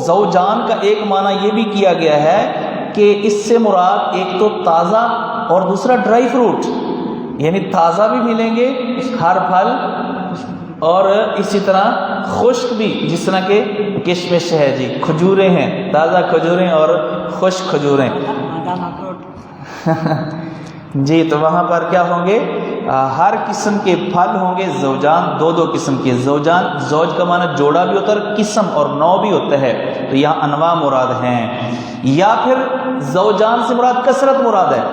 زوجان کا ایک معنی یہ بھی کیا گیا ہے کہ اس سے مراد ایک تو تازہ اور دوسرا ڈرائی فروٹ، یعنی تازہ بھی ملیں گے ہر پھل اور اسی طرح خشک بھی، جس طرح کہ کشمش ہے جی، کھجوریں ہیں، تازہ کھجوریں اور خشک کھجوریں جی۔ تو وہاں پر کیا ہوں گے؟ ہر قسم کے پھل ہوں گے، زوجان، دو دو قسم کے زوجان۔ زوج کا معنی جوڑا بھی ہوتا ہے، قسم اور نوع بھی ہوتا ہے، تو یہاں انواع مراد ہیں۔ یا پھر زوجان سے مراد کثرت مراد ہے،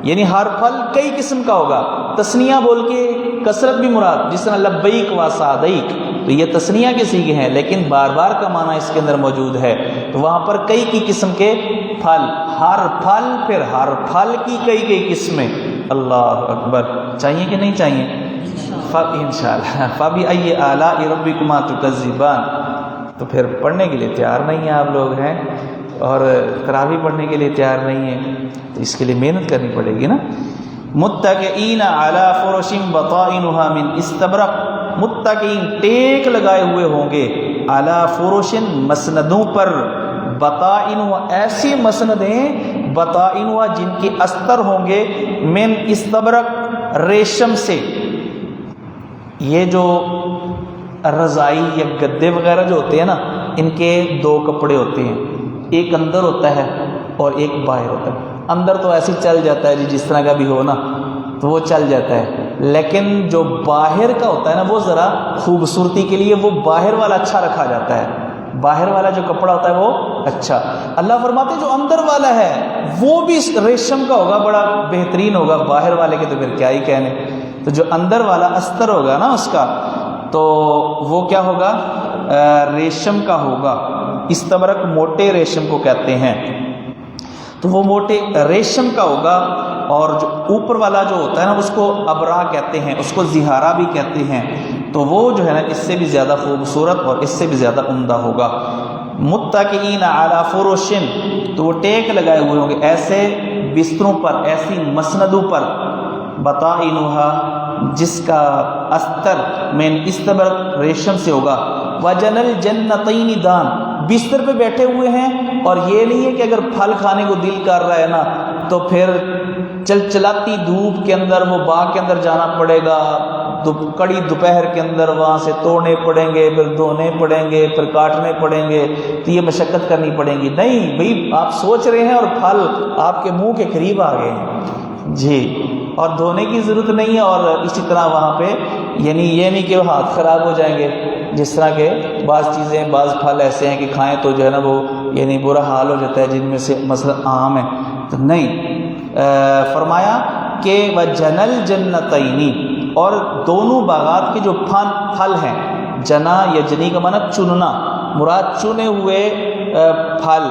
یعنی ہر پھل کئی قسم کا ہوگا۔ تسنیہ بول کے کثرت بھی مراد، جس طرح لبیک و سعدیک، تو یہ تسنیہ کے صیغے ہیں لیکن بار بار کا معنی اس کے اندر موجود ہے۔ تو وہاں پر کئی کی قسم کے پھل، ہر پھل پھر ہر پھل کی کئی قسمیں۔ اللہ اکبر، چاہیے کہ نہیں چاہیے؟ انشاءاللہ۔ فَبِأَيِّ آلَاءِ رَبِّكُمَا تُكَذِّبَانِ، تو پھر پڑھنے کے لیے تیار نہیں ہیں آپ لوگ ہیں، اور تراویح پڑھنے کے لیے تیار نہیں ہیں، تو اس کے لیے محنت کرنی پڑے گی نا۔ متکئین علی فرش بطائنها من استبرق، متکئین ٹیک لگائے ہوئے ہوں گے، علی فرش مسندوں پر، بطائنها ایسی مسندیں، بطائنها جن کے استر ہوں گے، من استبرق ریشم سے۔ یہ جو رضائی یا گدے وغیرہ جو ہوتے ہیں نا، ان کے دو کپڑے ہوتے ہیں، ایک اندر ہوتا ہے اور ایک باہر ہوتا ہے۔ اندر تو ایسے چل جاتا ہے جی، جس طرح کا بھی ہو نا تو وہ چل جاتا ہے، لیکن جو باہر کا ہوتا ہے نا وہ ذرا خوبصورتی کے لیے وہ باہر والا اچھا رکھا جاتا ہے، باہر والا جو کپڑا ہوتا ہے وہ اچھا۔ اللہ فرماتے ہیں جو اندر والا ہے وہ بھی ریشم کا ہوگا، بڑا بہترین ہوگا، باہر والے کے تو پھر کیا ہی کہنے۔ تو جو اندر والا استر ہوگا نا اس کا، تو وہ کیا ہوگا؟ ریشم کا ہوگا۔ استبرق موٹے ریشم کو کہتے ہیں، تو وہ موٹے ریشم کا ہوگا، اور جو اوپر والا جو ہوتا ہے نا اس کو ابرا کہتے ہیں، اس کو زہارا بھی کہتے ہیں، تو وہ جو ہے نا اس سے بھی زیادہ خوبصورت اور اس سے بھی زیادہ عمدہ ہوگا۔ متکئین علی فرش، تو وہ ٹیک لگائے ہوئے ہوں گے ایسے بستروں پر، ایسی مسندوں پر، بطائنھا جس کا استر من استبرق ریشم سے ہوگا، وجن الجنتین دان، بستر پہ بیٹھے ہوئے ہیں، اور یہ نہیں ہے کہ اگر پھل کھانے کو دل کر رہا ہے نا تو پھر چلچلاتی دھوپ کے اندر وہ باغ کے اندر جانا پڑے گا، کڑی دوپہر کے اندر وہاں سے توڑنے پڑیں گے، پھر دھونے پڑیں گے، پھر کاٹنے پڑیں گے، تو یہ مشقت کرنی پڑیں گی۔ نہیں بھئی، آپ سوچ رہے ہیں اور پھل آپ کے منہ کے قریب آ گئے ہیں جی، اور دھونے کی ضرورت نہیں ہے۔ اور اسی طرح وہاں پہ یعنی یہ نہیں کہ وہ ہاتھ خراب ہو جائیں گے، جس طرح کہ بعض چیزیں، بعض پھل ایسے ہیں کہ کھائیں تو جو ہے نا وہ یعنی برا حال ہو جاتا ہے، جن میں سے مثلا آم ہے، تو نہیں، فرمایا کہ وجن الجنتین، اور دونوں باغات کے جو پھل ہیں، جنا یجنی کا معنی چننا، مراد چنے ہوئے پھل،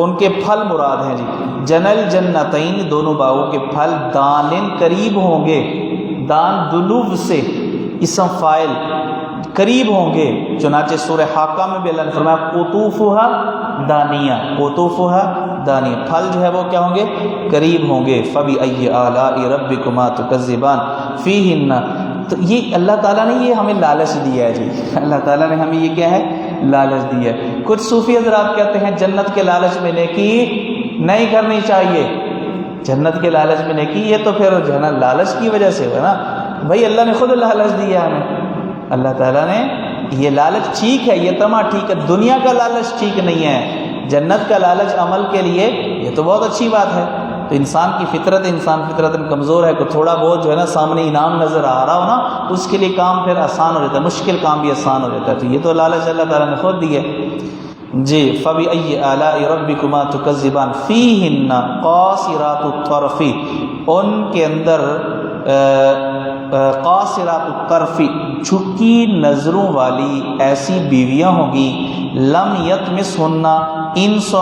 ان کے پھل مراد ہیں جی۔ جن الجنتین، دونوں باغوں کے پھل، دان قریب ہوں گے، دان دلوب سے اسم فاعل، قریب ہوں گے، چنانچہ سورہ حاقہ میں بھی اللہ نے فرمایا قطوفھا دانیہ، قطوفھا دانیہ، پھل جو ہے وہ کیا ہوں گے؟ قریب ہوں گے۔ فبأي آلاء ربكما تكذبان فیہن، تو یہ اللہ تعالیٰ نے یہ ہمیں لالچ دیا ہے جی، اللہ تعالیٰ نے ہمیں یہ کیا ہے؟ لالچ دیا ہے۔ کچھ صوفی حضرات کہتے ہیں جنت کے لالچ میں نیکی نہیں کرنی چاہیے، جنت کے لالچ میں نیکی، یہ تو پھر جو ہے نا لالچ کی وجہ سے ہے نا، بھائی اللہ نے خود لالچ دیا ہمیں، اللہ تعالیٰ نے یہ لالچ ٹھیک ہے، یہ طمع ٹھیک ہے، دنیا کا لالچ ٹھیک نہیں ہے، جنت کا لالچ عمل کے لیے یہ تو بہت اچھی بات ہے۔ تو انسان کی فطرت، انسان فطرت میں کمزور ہے، کہ تھوڑا بہت جو ہے نا سامنے انعام نظر آ رہا ہو نا، اس کے لیے کام پھر آسان ہو جاتا ہے، مشکل کام بھی آسان ہو جاتا ہے، تو یہ تو لالچ اللہ تعالیٰ نے خود دی ہے جی۔ فبأي آلاء ربكما تكذبان فیہن قاصرات الطرف، ان کے اندر قاصرات الطرف، جھکی نظروں والی ایسی بیویاں ہوں گی، لم یطمثہن انس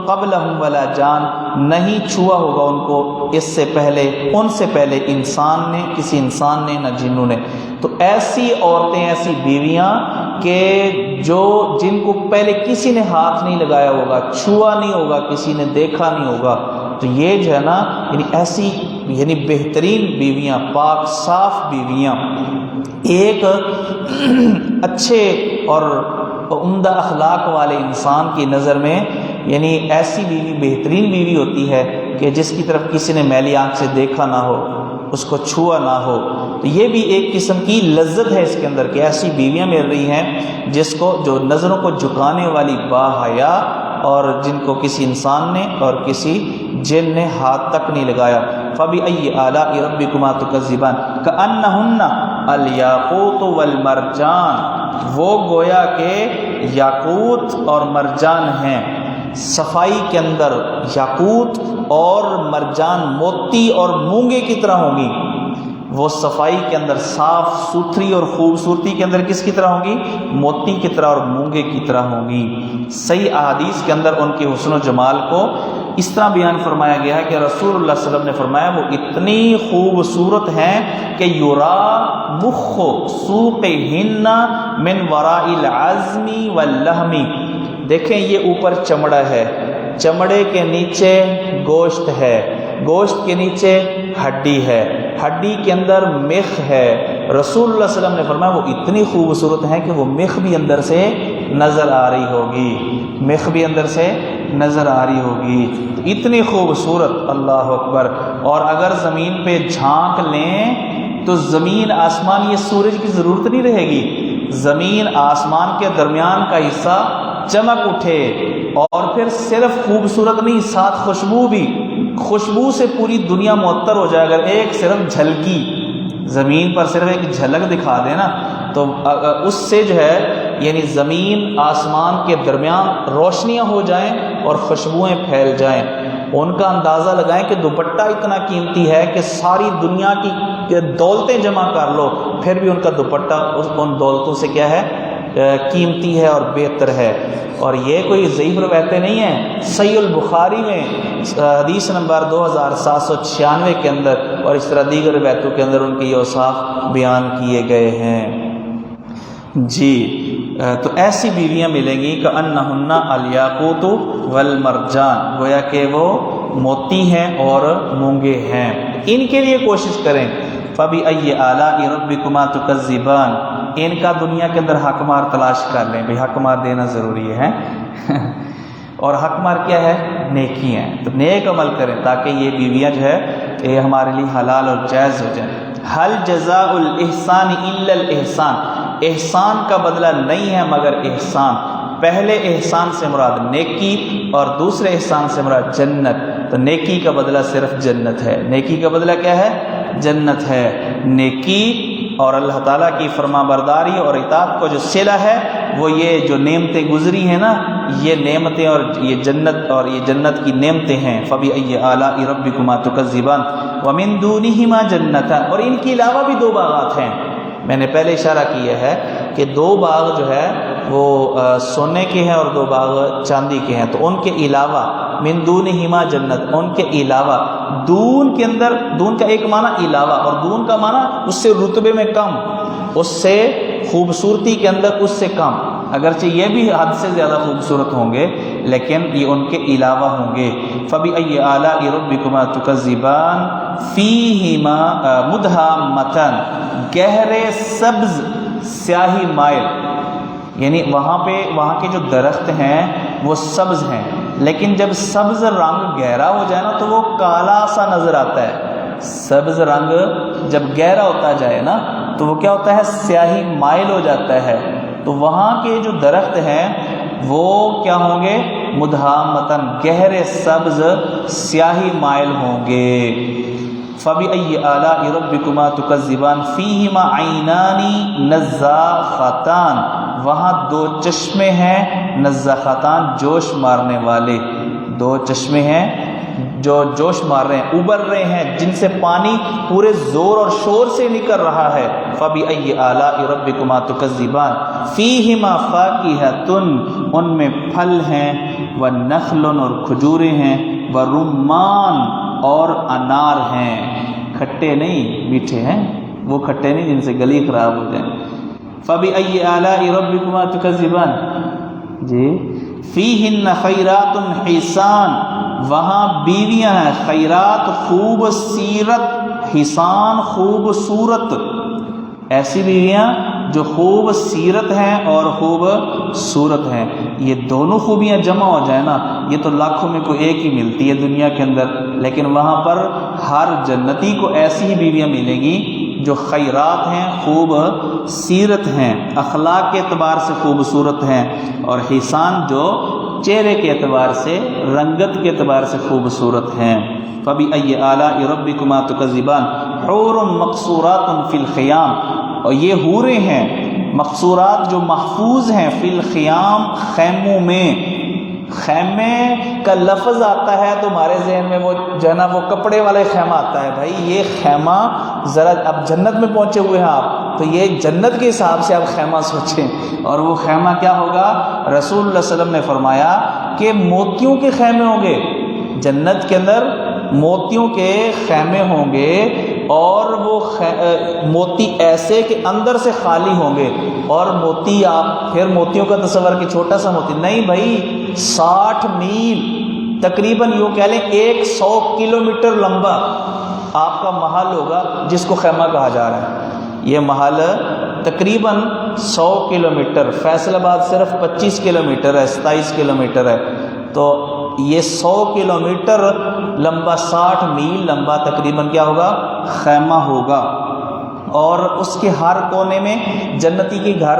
قبلہم ولا جان، نہیں چھوا ہوگا ان کو اس سے پہلے، ان سے پہلے انسان نے، کسی انسان نے، نہ جنوں نے۔ تو ایسی عورتیں، ایسی بیویاں کہ جن کو پہلے کسی نے ہاتھ نہیں لگایا ہوگا، چھوا نہیں ہوگا، کسی نے دیکھا نہیں ہوگا، تو یہ جو ہے نا یعنی ایسی یعنی بہترین بیویاں، پاک صاف بیویاں، ایک اچھے اور عمدہ اخلاق والے انسان کی نظر میں یعنی ایسی بیوی بہترین بیوی ہوتی ہے کہ جس کی طرف کسی نے میلی آنکھ سے دیکھا نہ ہو، اس کو چھوا نہ ہو۔ تو یہ بھی ایک قسم کی لذت ہے اس کے اندر کہ ایسی بیویاں مل رہی ہیں جس کو، جو نظروں کو جھکانے والی، باحیا، اور جن کو کسی انسان نے اور کسی جن نے ہاتھ تک نہیں لگایا۔ فبأي آلاء ربكما تكذبان كأنهن الياقوت والمرجان، وہ گویا کہ یاقوت اور مرجان ہیں، صفائی کے اندر یاقوت اور مرجان، موتی اور مونگے کی طرح ہوں گی، وہ صفائی کے اندر، صاف ستھری اور خوبصورتی کے اندر کس کی طرح ہوں گی؟ موتی کی طرح اور مونگے کی طرح ہوں گی۔ صحیح احادیث کے اندر ان کے حسن و جمال کو اس طرح بیان فرمایا گیا ہے کہ رسول اللہ صلی اللہ علیہ وسلم نے فرمایا وہ اتنی خوبصورت ہیں کہ یرا مخ سوقہن من وراء العظم واللحم، دیکھیں یہ اوپر چمڑا ہے، چمڑے کے نیچے گوشت ہے، گوشت کے نیچے ہڈی ہے، ہڈی کے اندر میخ ہے۔ رسول اللہ صلی اللہ علیہ وسلم نے فرمایا وہ اتنی خوبصورت ہیں کہ وہ میخ بھی اندر سے نظر آ رہی ہوگی، میخ بھی اندر سے نظر آ رہی ہوگی، اتنی خوبصورت، اللہ اکبر۔ اور اگر زمین پہ جھانک لیں تو زمین آسمان، یہ سورج کی ضرورت نہیں رہے گی، زمین آسمان کے درمیان کا حصہ چمک اٹھے، اور پھر صرف خوبصورت نہیں، ساتھ خوشبو بھی، خوشبو سے پوری دنیا معطر ہو جائے۔ اگر ایک صرف جھلکی زمین پر صرف ایک جھلک دکھا دے نا تو اس سے جو ہے یعنی زمین آسمان کے درمیان روشنیاں ہو جائیں اور خوشبوئیں پھیل جائیں۔ ان کا اندازہ لگائیں کہ دوپٹہ اتنا قیمتی ہے کہ ساری دنیا کی دولتیں جمع کر لو پھر بھی ان کا دوپٹہ ان دولتوں سے کیا ہے؟ قیمتی ہے اور بہتر ہے۔ اور یہ کوئی ضعیف روایتیں نہیں ہیں، صحیح البخاری میں حدیث نمبر 2796 کے اندر اور اس طرح دیگر روایتوں کے اندر ان کے یہ اوصاف بیان کیے گئے ہیں۔ جی تو ایسی بیویاں ملیں گی کأنہن الیاقوت والمرجان، گویا کہ وہ موتی ہیں اور مونگے ہیں۔ ان کے لیے کوشش کریں فَبِأَيِّ آلَاءِ رَبِّكُمَا تُكَذِّبَانِ، ان کا دنیا کے اندر حق مار تلاش کر لیں، بھئی حق مار دینا ضروری ہے اور حق مار کیا ہے؟ نیکی ہے، تو نیک عمل کریں تاکہ یہ بیویاں جو ہے یہ ہمارے لیے حلال اور جائز ہو جائیں۔ هَلْ جَزَاءُ الْإِحْسَانِ إِلَّا الْإِحْسَانِ، احسان کا بدلہ نہیں ہے مگر احسان۔ پہلے احسان سے مراد نیکی اور دوسرے احسان سے مراد جنت، تو نیکی کا بدلہ صرف جنت ہے۔ نیکی کا بدلہ کیا ہے؟ جنت ہے۔ نیکی اور اللہ تعالیٰ کی فرما برداری اور اطاعت کو جو صلہ ہے وہ یہ جو نعمتیں گزری ہیں نا، یہ نعمتیں اور یہ جنت کی نعمتیں ہیں۔ فَبِأَيِّ آلَاءِ رَبِّكُمَا تُكَذِّبَانِ وَمِن دُونِهِمَا جَنَّتَانِ، اور ان کے علاوہ بھی دو باغات ہیں۔ میں نے پہلے اشارہ کیا ہے کہ دو باغ جو ہے وہ سونے کے ہیں اور دو باغ چاندی کے ہیں، تو ان کے علاوہ من دونہما جنت، ان کے علاوہ، دون کے اندر دون کا ایک معنی علاوہ اور دون کا معنی اس سے رتبے میں کم، اس سے خوبصورتی کے اندر اس سے کم، اگرچہ یہ بھی حد سے زیادہ خوبصورت ہوں گے لیکن یہ ان کے علاوہ ہوں گے۔ فَبِأَيِّ آلَاءِ رَبِّكُمَا تُكَذِّبَانِ فِيهِمَا مُدْهَامَّتَانِ، گہرے سبز سیاہی مائل، یعنی وہاں کے جو درخت ہیں وہ سبز ہیں، لیکن جب سبز رنگ گہرا ہو جائے نا تو وہ کالا سا نظر آتا ہے۔ سبز رنگ جب گہرا ہوتا جائے نا تو وہ کیا ہوتا ہے؟ سیاہی مائل ہو جاتا ہے۔ تو وہاں کے جو درخت ہیں وہ کیا ہوں گے؟ مدھامتن، گہرے سبز سیاہی مائل ہوں گے۔ فَبِأَيِّ آلَاءِ رَبِّكُمَا تُكَذِّبَانِ فِيهِمَا عَيْنَانِ نَزَّاخَتَانِ، وہاں دو چشمے ہیں، نزاختان جوش مارنے والے، دو چشمے ہیں جو جوش مار رہے ہیں، ابل رہے ہیں، جن سے پانی پورے زور اور شور سے نکل رہا ہے۔ فَبِأَيِّ آلَاءِ رَبِّكُمَا تُكَذِّبَانِ فِيهِمَا فَاكِهَةٌ، ان میں پھل ہیں، وَنَخْلٌ اور کھجوریں ہیں، وَرُمَّانٌ اور انار ہیں، کھٹے نہیں میٹھے ہیں، وہ کھٹے نہیں جن سے گلی خراب ہو جائے۔ فَبِأَيِّ آلَاءِ رَبِّكُمَا تُكَذِّبَانِ، جی فِيهِنَّ خَيْرَاتٌ حِسَانٌ، وہاں بیویاں ہیں، خیرات خوبصورت، حسان خوبصورت، ایسی بیویاں جو خوب سیرت ہیں اور خوبصورت ہیں۔ یہ دونوں خوبیاں جمع ہو جائیں نا یہ تو لاکھوں میں کوئی ایک ہی ملتی ہے دنیا کے اندر، لیکن وہاں پر ہر جنتی کو ایسی ہی بیویاں ملیں گی جو خیرات ہیں، خوب سیرت ہیں، اخلاق کے اعتبار سے خوبصورت ہیں، اور حسان جو چہرے کے اعتبار سے، رنگت کے اعتبار سے خوبصورت ہیں۔ فَبِأَيِّ آلَاءِ رَبِّكُمَا تُكَذِّبَانِ حُورٌ مَقْصُورَاتٌ فِي الْخِيَامِ، اور یہ حوریں ہیں مقصورات جو محفوظ ہیں، فی الخیام خیموں میں۔ خیمے کا لفظ آتا ہے تو ہمارے ذہن میں وہ جو ہے نا وہ کپڑے والے خیمہ آتا ہے، بھائی یہ خیمہ ذرا اب جنت میں پہنچے ہوئے ہیں آپ تو یہ جنت کے حساب سے آپ خیمہ سوچیں، اور وہ خیمہ کیا ہوگا؟ رسول اللہ صلی اللہ علیہ وسلم نے فرمایا کہ موتیوں کے خیمے ہوں گے، جنت کے اندر موتیوں کے خیمے ہوں گے، اور وہ موتی ایسے کہ اندر سے خالی ہوں گے، اور موتی آپ پھر موتیوں کا تصور کہ چھوٹا سا موتی نہیں بھائی، 60 میل تقریباً یوں کہہ لیں 100 کلومیٹر لمبا آپ کا محل ہوگا جس کو خیمہ کہا جا رہا ہے۔ یہ محل تقریباً 100 کلومیٹر، فیصل آباد صرف 25 کلومیٹر ہے، 27 کلومیٹر ہے، تو یہ 100 کلومیٹر لمبا، 60 میل لمبا تقریباً کیا ہوگا؟ خیمہ ہوگا، اور اس کے ہر کونے میں جنتی کے گھر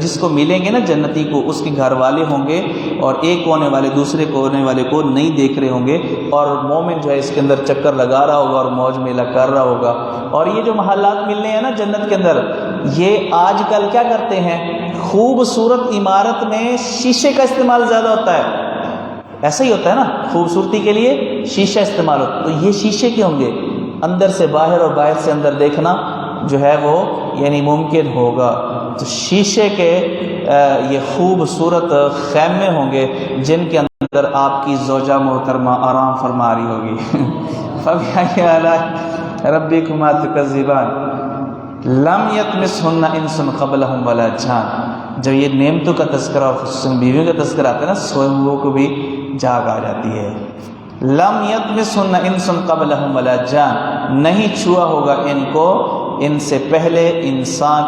جس کو ملیں گے نا جنتی کو، اس کے گھر والے ہوں گے، اور ایک کونے والے دوسرے کونے والے کو نہیں دیکھ رہے ہوں گے، اور مومن جو ہے اس کے اندر چکر لگا رہا ہوگا اور موج میلہ کر رہا ہوگا۔ اور یہ جو محلات ملنے ہیں نا جنت کے اندر، یہ آج کل کیا کرتے ہیں؟ خوبصورت عمارت میں شیشے کا استعمال زیادہ ہوتا ہے، ایسا ہی ہوتا ہے نا، خوبصورتی کے لیے شیشہ استعمال ہوتا ہے، تو یہ شیشے کے ہوں گے، اندر سے باہر اور باہر سے اندر دیکھنا جو ہے وہ یعنی ممکن ہوگا۔ تو شیشے کے یہ خوبصورت خیمے ہوں گے جن کے اندر آپ کی زوجہ محترمہ آرام فرما رہی ہوگی. فَبِأَيِّ آلَاءِ رَبِّكُمَا تُكَذِّبَانِ لَمْ يَطْمِثْهُنَّ إِنسٌ قَبْلَهُمْ وَلَا جَانٌ. جب یہ نعمتوں کا تذکرہ اور خصوصاً بیویوں کا تذکرہ آتا ہے نا، سوئے ہوئے کو بھی جاگ آ جاتی ہے. لَمْ يَطْمِثْهُنَّ إِنسٌ قَبْلَهُمْ وَلَا جَانٌ، نہیں چھوا ہوگا ان کو ان سے پہلے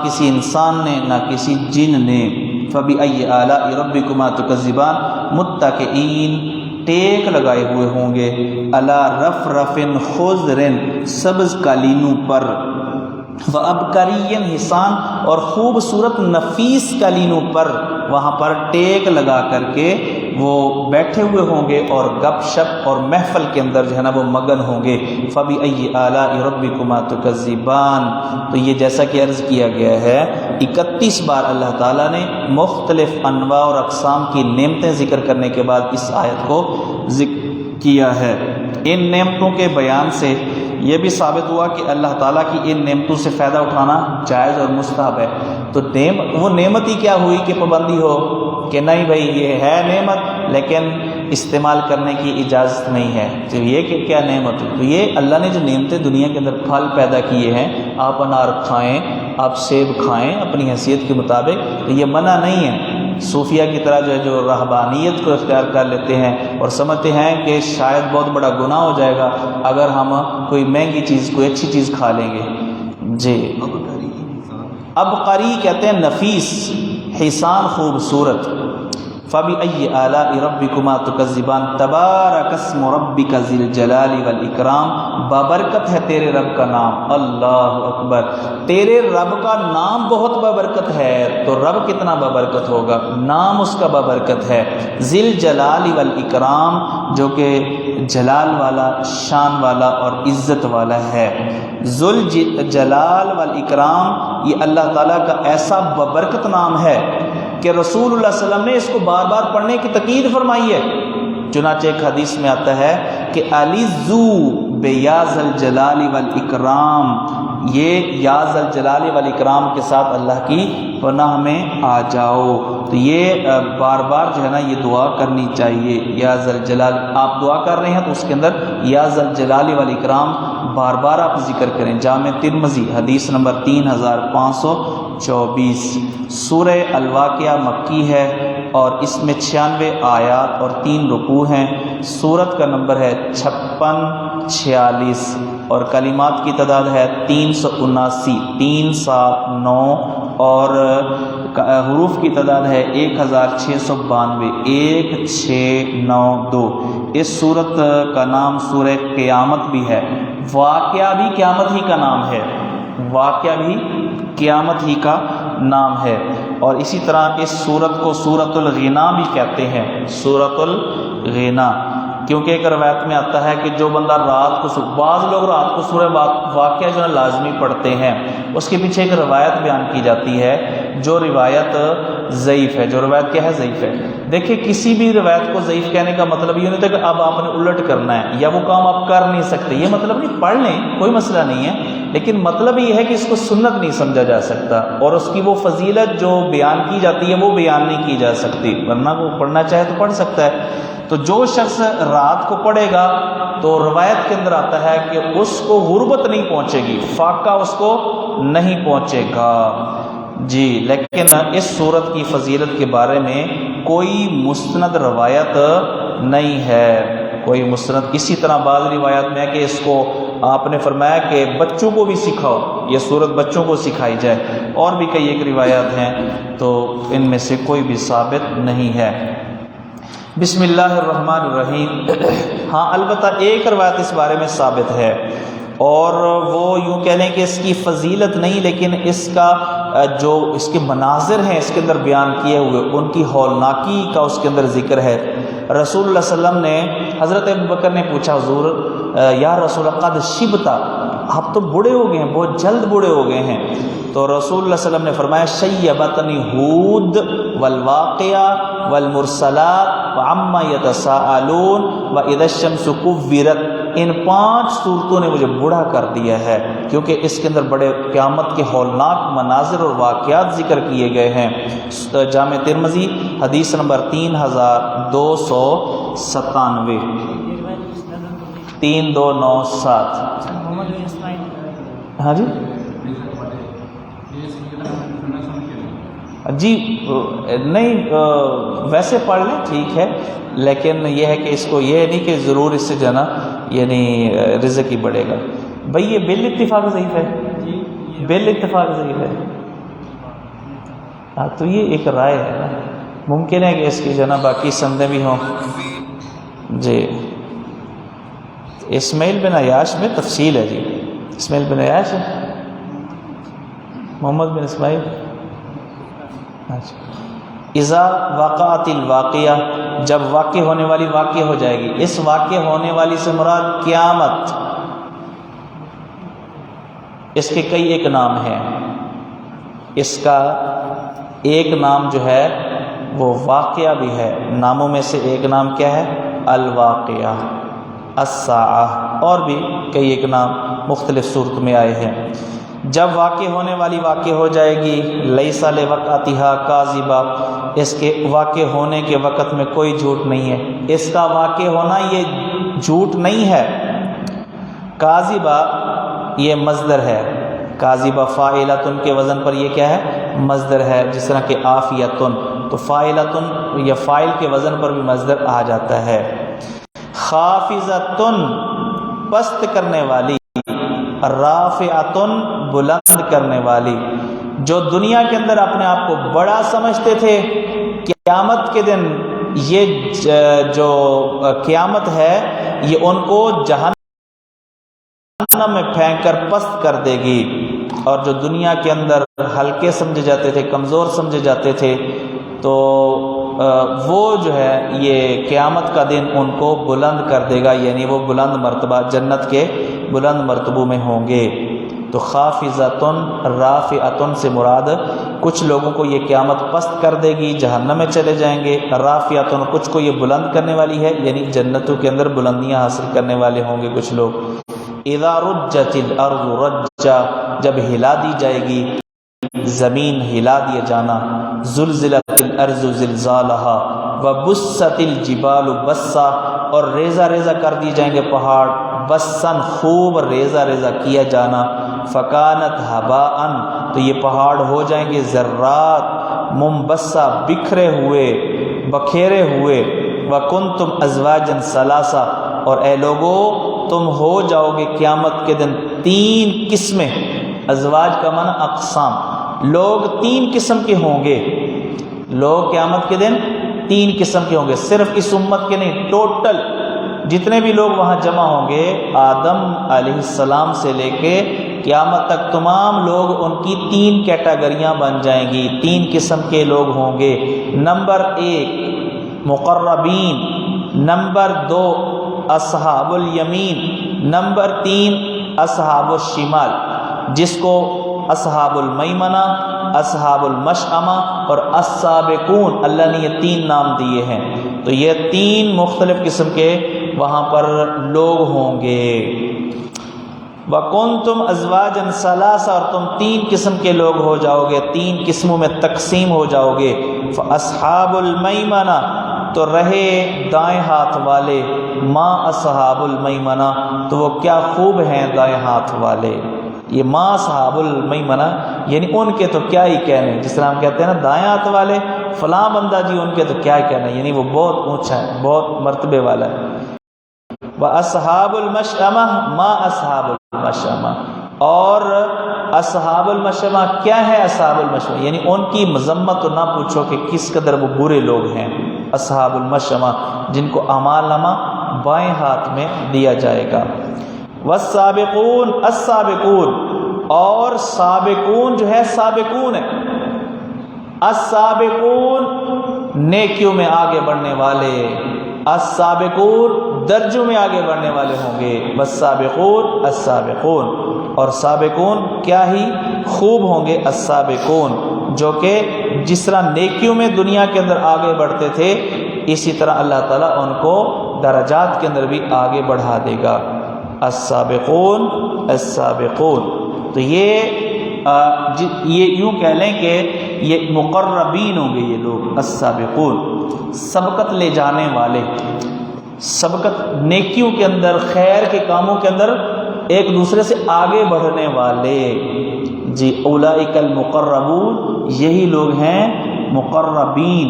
کسی انسان نے نہ کسی جن نے. فَبِأَيِّ آلَاءِ رَبِّكُمَا تُكَذِّبَانِ مُتَّكِئِينَ، ٹیک لگائے ہوئے ہوں گے، عَلَىٰ رَفْرَفٍ خُضْرٍ، سبز قالینوں پر، وَأَبْقَرِيٍّ حِسان، اور خوبصورت نفیس قالینوں پر وہاں پر ٹیک لگا کر کے وہ بیٹھے ہوئے ہوں گے اور گپ شپ اور محفل کے اندر جو ہے نا وہ مگن ہوں گے. فَبِأَيِّ آلَاءِ رَبِّكُمَا تُكَذِّبَانِ. تو یہ جیسا کہ عرض کیا گیا ہے 31 بار اللہ تعالیٰ نے مختلف انواع اور اقسام کی نعمتیں ذکر کرنے کے بعد اس آیت کو ذکر کیا ہے. ان نعمتوں کے بیان سے یہ بھی ثابت ہوا کہ اللہ تعالیٰ کی ان نعمتوں سے فائدہ اٹھانا جائز اور مستحب ہے. تو وہ نعمت ہی کیا ہوئی کہ پابندی ہو کہ نہیں بھائی یہ ہے نعمت لیکن استعمال کرنے کی اجازت نہیں ہے. تو یہ کہ کیا نعمت؟ تو یہ اللہ نے جو نعمتیں دنیا کے اندر پھل پیدا کیے ہیں، آپ انار کھائیں، آپ سیب کھائیں اپنی حیثیت کے مطابق، تو یہ منع نہیں ہے. صوفیہ کی طرح جو رہبانیت کو اختیار کر لیتے ہیں اور سمجھتے ہیں کہ شاید بہت بڑا گناہ ہو جائے گا اگر ہم کوئی مہنگی چیز کوئی اچھی چیز کھا لیں گے. جی ابقری کہتے ہیں نفیس، حسان خوبصورت. فَبِأَيِّ آلَاءِ رَبِّكُمَا تُكَذِّبَانِ تَبَارَكَ اسْمُ رَبِّكَ ذِي الْجَلَالِ وَالْإِكْرَامِ. بابرکت ہے تیرے رب کا نام. اللہ اکبر، تیرے رب کا نام بہت بابرکت ہے تو رب کتنا بابرکت ہوگا، نام اس کا بابرکت ہے. ذی الجلال والإکرام، جو کہ جلال والا، شان والا اور عزت والا ہے. ذو الجلال والإکرام، یہ اللہ تعالیٰ کا ایسا بابرکت نام ہے کہ رسول اللہ صلی اللہ علیہ وسلم نے اس کو بار بار پڑھنے کی تاکید فرمائی ہے. چنانچہ ایک حدیث میں آتا ہے کہ علیذو بیا ذی الجلال والاکرام، یہ یا ذی الجلال والاکرام کے ساتھ اللہ کی پناہ میں آ جاؤ. تو یہ بار بار جو ہے نا یہ دعا کرنی چاہیے. یا ذی الجلال، آپ دعا کر رہے ہیں تو اس کے اندر یا ذی الجلال والاکرام بار بار آپ ذکر کریں. جامع ترمذی حدیث نمبر 3524. سورہ الواقعہ مکی ہے اور اس میں 96 آیات اور 3 رکوع ہیں. سورت کا نمبر ہے 5646 اور کلمات کی تعداد ہے 379، 379، اور حروف کی تعداد ہے 1692، 1692. اس سورت کا نام سورہ قیامت بھی ہے. واقعہ بھی قیامت ہی کا نام ہے، واقعہ بھی قیامت ہی کا نام ہے. اور اسی طرح اس سورت کو سورۃ الغنا بھی کہتے ہیں، سورۃ الغنا، کیونکہ ایک روایت میں آتا ہے کہ جو بندہ رات کو، بعض لوگ رات کو سورہ واقعہ جو ہے لازمی پڑھتے ہیں. اس کے پیچھے ایک روایت بیان کی جاتی ہے جو روایت ضعیف ہے. جو روایت کیا ہے؟ ضعیف ہے. دیکھیں کسی بھی روایت کو ضعیف کہنے کا مطلب یہ نہیں ہوتا کہ اب آپ نے الٹ کرنا ہے یا وہ کام آپ کر نہیں سکتے. یہ مطلب نہیں، پڑھ لیں کوئی مسئلہ نہیں ہے، لیکن مطلب یہ ہے کہ اس کو سنت نہیں سمجھا جا سکتا اور اس کی وہ فضیلت جو بیان کی جاتی ہے وہ بیان نہیں کی جا سکتی. ورنہ وہ پڑھنا چاہے تو پڑھ سکتا ہے. تو جو شخص رات کو پڑھے گا تو روایت کے اندر آتا ہے کہ اس کو غربت نہیں پہنچے گی، فاقہ اس کو نہیں پہنچے گا. جی لیکن اس سورت کی فضیلت کے بارے میں کوئی مستند روایت نہیں ہے، کوئی مستند. اسی طرح بعض روایات میں ہے کہ اس کو آپ نے فرمایا کہ بچوں کو بھی سکھاؤ، یہ سورت بچوں کو سکھائی جائے. اور بھی کئی ایک روایات ہیں تو ان میں سے کوئی بھی ثابت نہیں ہے. بسم اللہ الرحمن الرحیم. ہاں البتہ ایک روایت اس بارے میں ثابت ہے اور وہ یوں کہہ لیں کہ اس کی فضیلت نہیں لیکن اس کا جو اس کے مناظر ہیں اس کے اندر بیان کیے ہوئے ان کی ہولناکی کا اس کے اندر ذکر ہے. رسول اللہ صلی اللہ علیہ وسلم نے، حضرت ابوبکر نے پوچھا حضور یا رسول اللہ قد شبتا، آپ تو بوڑھے ہو گئے ہیں، بہت جلد بوڑھے ہو گئے ہیں. تو رسول اللہ صلی اللہ علیہ وسلم نے فرمایا شیبتنی ہود والواقعہ والمرسلات وعما یتساءلون واذا الشمس کورت. ان 5 صورتوں نے مجھے بوڑھا کر دیا ہے، کیونکہ اس کے اندر بڑے قیامت کے ہولناک مناظر اور واقعات ذکر کیے گئے ہیں۔ جامع ترمذی حدیث نمبر 3297، 3297۔ ہاں جی جی نہیں، ویسے پڑھ لیں ٹھیک ہے، لیکن یہ ہے کہ اس کو یہ نہیں کہ ضرور اس سے جو ہے نا یعنی رزق ہی بڑھے گا۔ بھئی یہ بال اتفاق ضعیف ہے، بال اتفاق ضعیف ہے۔ ہاں تو یہ ایک رائے ہے نا، ممکن ہے کہ اس کی جو ہے نا باقی سندیں بھی ہوں۔ جی اسماعیل بن عیاش میں تفصیل ہے جی، اسماعیل بن عیاش ہے، محمد بن اسماعیل۔ اذا وقعت الواقعہ، جب واقع ہونے والی واقع ہو جائے گی۔ اس واقع ہونے والی سے مراد قیامت، اس کے کئی ایک نام ہیں۔ اس کا ایک نام جو ہے وہ واقعہ بھی ہے، ناموں میں سے ایک نام کیا ہے؟ الواقعہ، الساعہ، اور بھی کئی ایک نام مختلف صورت میں آئے ہیں۔ جب واقع ہونے والی واقع ہو جائے گی، لیس لوقعتھا کاذبہ، اس کے واقع ہونے کے وقت میں کوئی جھوٹ نہیں ہے، اس کا واقع ہونا یہ جھوٹ نہیں ہے۔ کاذبہ یہ مصدر ہے، کاذبہ فاعلۃ کے وزن پر یہ کیا ہے؟ مصدر ہے، جس طرح کہ عافیۃ، تو فاعلۃ یا فاعل کے وزن پر بھی مصدر آ جاتا ہے۔ خافضۃ پست کرنے والی، رافعۃ بلند کرنے والی۔ جو دنیا کے اندر اپنے آپ کو بڑا سمجھتے تھے، قیامت کے دن یہ جو قیامت ہے یہ ان کو جہنم میں پھینک کر پست کر دے گی، اور جو دنیا کے اندر ہلکے سمجھے جاتے تھے، کمزور سمجھے جاتے تھے، تو وہ جو ہے یہ قیامت کا دن ان کو بلند کر دے گا، یعنی وہ بلند مرتبہ جنت کے بلند مرتبوں میں ہوں گے۔ تو خافضۃ رافعۃ سے مراد کچھ لوگوں کو یہ قیامت پست کر دے گی، جہنم میں چلے جائیں گے۔ رافعۃ کچھ کو یہ بلند کرنے والی ہے، یعنی جنتوں کے اندر بلندیاں حاصل کرنے والے ہوں گے کچھ لوگ۔ اذا رجت الارض رجا، جب ہلا دی جائے گی زمین، ہلا دیا جانا۔ زلزلت الارض زلزالہا وبست الجبال بسا، اور ریزہ ریزہ کر دی جائیں گے پہاڑ، بسن خوب ریزہ ریزہ کیا جانا۔ فکانت ہباء، تو یہ پہاڑ ہو جائیں گے ذرات، منبسا بکھرے ہوئے، بکھیرے ہوئے۔ وکنتم ازواجا ثلاثا، اور اے لوگو تم ہو جاؤ گے قیامت کے دن 3 قسمیں۔ ازواج کا معنی اقسام، لوگ 3 قسم کے ہوں گے، لوگ قیامت کے دن 3 قسم کے ہوں گے، صرف اس امت کے نہیں، ٹوٹل جتنے بھی لوگ وہاں جمع ہوں گے، آدم علیہ السلام سے لے کے قیامت تک تمام لوگ، ان کی 3 کیٹیگریاں بن جائیں گی، 3 قسم کے لوگ ہوں گے۔ نمبر 1 مقربین، نمبر 2 اصحاب الیمین، نمبر 3 اصحاب الشمال، جس کو اصحاب المیمنہ، اصحاب المشأمہ اور السابقون، اللہ نے یہ 3 نام دیے ہیں۔ تو یہ 3 مختلف قسم کے وہاں پر لوگ ہوں گے۔ وَكُنْتُمْ أَزْوَاجًا ثَلَاثًا، اور تم 3 قسم کے لوگ ہو جاؤ گے، 3 قسموں میں تقسیم ہو جاؤ گے۔ فَأَصْحَابُ الْمَيْمَنَةِ، تو رہے دائیں ہاتھ والے، مَا أَصْحَابُ الْمَيْمَنَةِ، تو وہ کیا خوب ہیں دائیں ہاتھ والے۔ یہ ما اصحاب المیمنہ یعنی ان کے تو کیا ہی کہنے، جس طرح ہم کہتے ہیں نا دائیں ہاتھ والے فلاں بندہ جی، ان کے تو کیا ہی کہنا، یعنی وہ بہت اونچا ہے، بہت مرتبے والا ہے۔ وَأَصْحَابُ الْمَشْأَمَةِ مَا أَصْحَابُ الْمَشْأَمَةِ، اور اصحاب المشأمہ کیا ہے؟ اصحاب المشأمہ یعنی ان کی مذمت تو نہ پوچھو کہ کس قدر وہ برے لوگ ہیں۔ اصحاب المشأمہ جن کو اعمال نامہ بائیں ہاتھ میں دیا جائے گا۔ والسابقون السابقون، اور سابقون جو ہے سابقون ہے، السابقون نیکیوں میں آگے بڑھنے والے، السابقون درجوں میں آگے بڑھنے والے ہوں گے۔ والسابقون السابقون، اور سابقون کیا ہی خوب ہوں گے، السابقون جو کہ جس طرح نیکیوں میں دنیا کے اندر آگے بڑھتے تھے، اسی طرح اللہ تعالیٰ ان کو درجات کے اندر بھی آگے بڑھا دے گا۔ السابقون السابقون. تو یہ یوں کہہ لیں کہ یہ مقربین ہوں گے یہ لوگ، السابقون سبقت لے جانے والے، سبقت نیکیوں کے اندر، خیر کے کاموں کے اندر ایک دوسرے سے آگے بڑھنے والے. جی اولئک المقربون، یہی لوگ ہیں مقربین.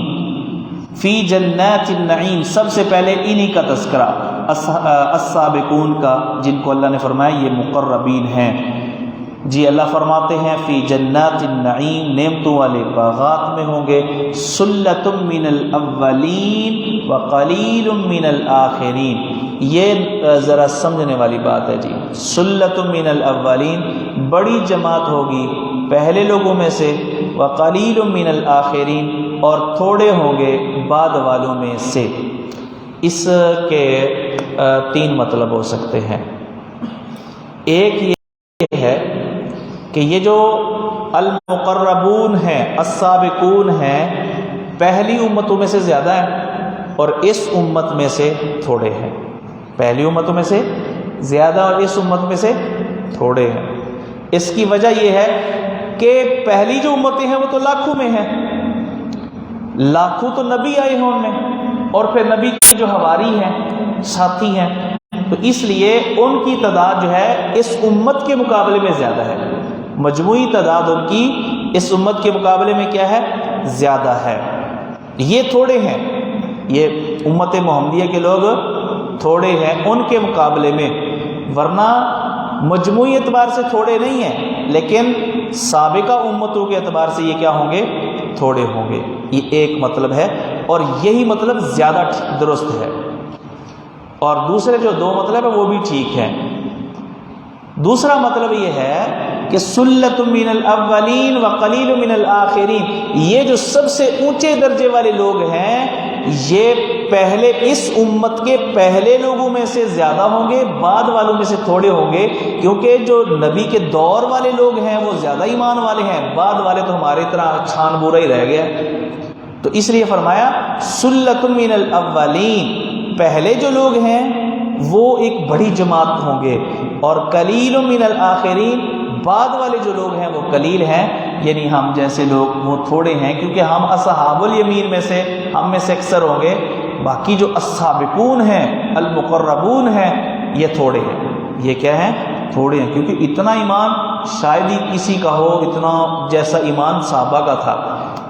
فی جنات النعیم، سب سے پہلے انہی کا تذکرہ السابقون کا، جن کو اللہ نے فرمایا یہ مقربین ہیں. جی اللہ فرماتے ہیں فی جنات النعیم، نعمتوں والے باغات میں ہوں گے. سلۃ من الاولین وقلیل من الاخرین. یہ ذرا سمجھنے والی بات ہے. جی سلۃ من الاولین، بڑی جماعت ہوگی پہلے لوگوں میں سے، وقلیل من الاخرین، اور تھوڑے ہوں گے بعد والوں میں سے. اس کے تین مطلب ہو سکتے ہیں. ایک یہ ہے کہ یہ جو المقربون ہیں، السابقون ہیں، پہلی امتوں میں سے زیادہ ہیں اور اس امت میں سے تھوڑے ہیں. پہلی امتوں میں سے زیادہ اور اس امت میں سے تھوڑے ہیں. اس کی وجہ یہ ہے کہ پہلی جو امتیں ہیں وہ تو لاکھوں میں ہیں، لاکھوں تو نبی آئے ہیں ان میں، اور پھر نبی کے جو حواری ہیں، ساتھی ہیں، تو اس لیے ان کی تعداد جو ہے اس امت کے مقابلے میں زیادہ ہے. مجموعی تعداد ان کی اس امت کے مقابلے میں کیا ہے؟ زیادہ ہے. یہ تھوڑے ہیں، یہ امت محمدیہ کے لوگ تھوڑے ہیں ان کے مقابلے میں، ورنہ مجموعی اعتبار سے تھوڑے نہیں ہیں، لیکن سابقہ امتوں کے اعتبار سے یہ کیا ہوں گے؟ تھوڑے ہوں گے. یہ ایک مطلب ہے، اور یہی مطلب زیادہ درست ہے. اور دوسرے جو دو مطلب ہیں وہ بھی ٹھیک ہیں. دوسرا مطلب یہ ہے کہ سلۃ من الاولین وقلیل من الاخرین، یہ جو سب سے اونچے درجے والے لوگ ہیں یہ پہلے اس امت کے پہلے لوگوں میں سے زیادہ ہوں گے، بعد والوں میں سے تھوڑے ہوں گے، کیونکہ جو نبی کے دور والے لوگ ہیں وہ زیادہ ایمان والے ہیں، بعد والے تو ہماری طرح چھان بورا ہی رہ گیا. تو اس لیے فرمایا سلۃ من الاولین، پہلے جو لوگ ہیں وہ ایک بڑی جماعت ہوں گے، اور قلیل من الاخرین، بعد والے جو لوگ ہیں وہ قلیل ہیں، یعنی ہم جیسے لوگ وہ تھوڑے ہیں، کیونکہ ہم اصحاب الیمین میں سے، ہم میں سے اکثر ہوں گے. باقی جو السابقون ہیں، المقربون ہیں، یہ تھوڑے ہیں. یہ کیا ہیں؟ تھوڑے ہیں، کیونکہ اتنا ایمان شاید ہی کسی کا ہو اتنا جیسا ایمان صحابہ کا تھا.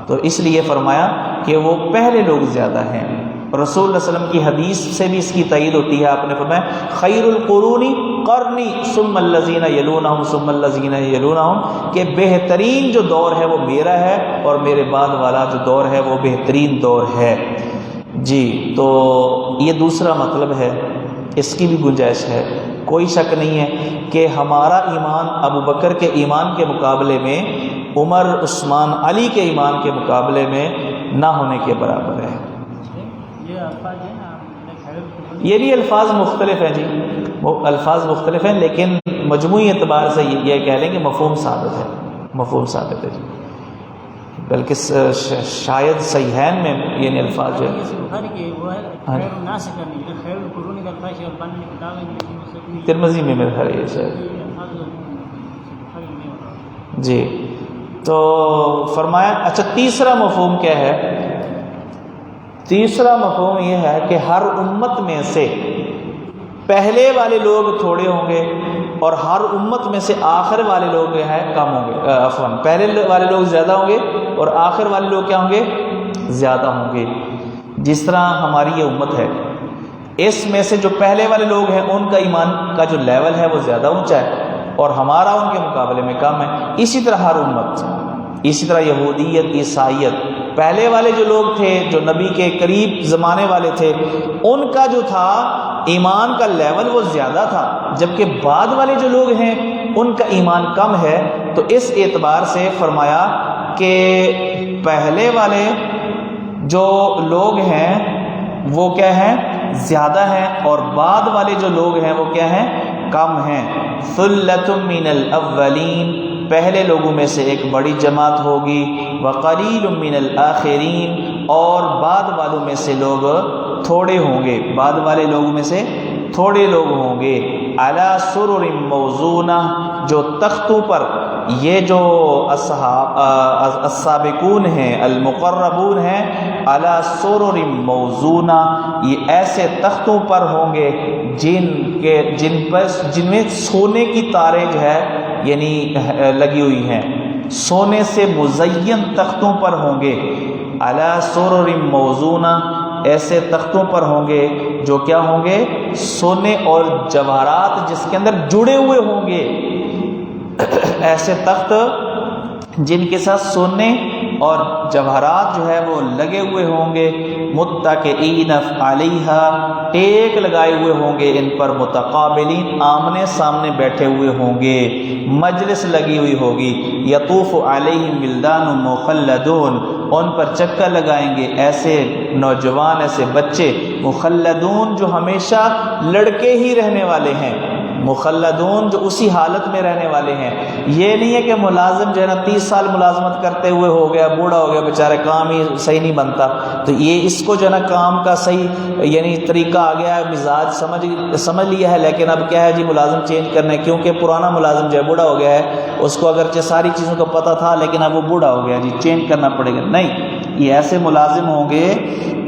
تو اس لیے فرمایا کہ وہ پہلے لوگ زیادہ ہیں. رسول اللہ علیہ وسلم کی حدیث سے بھی اس کی تائید ہوتی ہے. آپ نے فرمایا خیر القرون قرنی ثم الذین یلونہم ثم الذین یلونہم، کہ بہترین جو دور ہے وہ میرا ہے، اور میرے بعد والا جو دور ہے وہ بہترین دور ہے. جی تو یہ دوسرا مطلب ہے، اس کی بھی گنجائش ہے. کوئی شک نہیں ہے کہ ہمارا ایمان ابو بکر کے ایمان کے مقابلے میں، عمر، عثمان، علی کے ایمان کے مقابلے میں نہ ہونے کے برابر ہے. یہ بھی الفاظ مختلف ہیں. جی وہ الفاظ مختلف ہیں، لیکن مجموعی اعتبار سے یہ کہہ لیں کہ مفہوم ثابت ہے، مفہوم ثابت ہے. جی بلکہ شاید صحیحین میں یہ الفاظ جو ہے ترمذی میں میرا خیال ہے شاید. جی تو فرمایا اچھا تیسرا مفہوم کیا ہے؟ تیسرا مفہوم یہ ہے کہ ہر امت میں سے پہلے والے لوگ تھوڑے ہوں گے، اور ہر امت میں سے آخر والے لوگ جو ہیں کم ہوں گے. عفواً پہلے والے لوگ زیادہ ہوں گے اور آخر والے لوگ کیا ہوں گے؟ زیادہ ہوں گے. جس طرح ہماری یہ امت ہے، اس میں سے جو پہلے والے لوگ ہیں ان کا ایمان کا جو لیول ہے وہ زیادہ اونچا ہے، اور ہمارا ان کے مقابلے میں کم ہے. اسی طرح ہر امت، اسی طرح یہودیت، عیسائیت، پہلے والے جو لوگ تھے جو نبی کے قریب زمانے والے تھے ان کا جو تھا ایمان کا لیول وہ زیادہ تھا، جبکہ بعد والے جو لوگ ہیں ان کا ایمان کم ہے. تو اس اعتبار سے فرمایا کہ پہلے والے جو لوگ ہیں وہ کیا ہیں؟ زیادہ ہیں، اور بعد والے جو لوگ ہیں وہ کیا ہیں؟ کم ہیں. ثلۃ من الاولین، پہلے لوگوں میں سے ایک بڑی جماعت ہوگی، وقلیل من الاخرین، اور بعد والوں میں سے لوگ تھوڑے ہوں گے، بعد والے لوگوں میں سے تھوڑے لوگ ہوں گے. علی سرر موضونہ، جو تختوں پر، یہ جو السابقون ہیں المقربون ہیں، علی سرر موضونہ، یہ ایسے تختوں پر ہوں گے جن میں سونے کی تاریں جو ہے یعنی لگی ہوئی ہیں، سونے سے مزین تختوں پر ہوں گے، علی سرر موضونہ، ایسے تختوں پر ہوں گے جو کیا ہوں گے، سونے اور جواہرات جس کے اندر جڑے ہوئے ہوں گے، ایسے تخت جن کے ساتھ سونے اور جواہرات جو ہے وہ لگے ہوئے ہوں گے، متکئین علیہا، ٹیک لگائے ہوئے ہوں گے ان پر، متقابلین، آمنے سامنے بیٹھے ہوئے ہوں گے، مجلس لگی ہوئی ہوگی، یطوف علیہم ولدان مخلدون، ان پر چکر لگائیں گے ایسے نوجوان، ایسے بچے، مخلدون جو ہمیشہ لڑکے ہی رہنے والے ہیں، مخلدون جو اسی حالت میں رہنے والے ہیں۔ یہ نہیں ہے کہ ملازم جو ہے نا 30 سال ملازمت کرتے ہوئے ہو گیا، بوڑھا ہو گیا بیچارہ، کام ہی صحیح نہیں بنتا، تو یہ اس کو جو ہے نا کام کا صحیح یعنی طریقہ آ گیا ہے، مزاج سمجھ لیا ہے، لیکن اب کیا ہے جی ملازم چینج کرنا ہے، کیونکہ پرانا ملازم جو ہے بوڑھا ہو گیا ہے، اس کو اگرچہ ساری چیزوں کا پتہ تھا لیکن اب وہ بوڑھا ہو گیا جی چینج کرنا پڑے گا۔ نہیں، یہ ایسے ملازم ہوں گے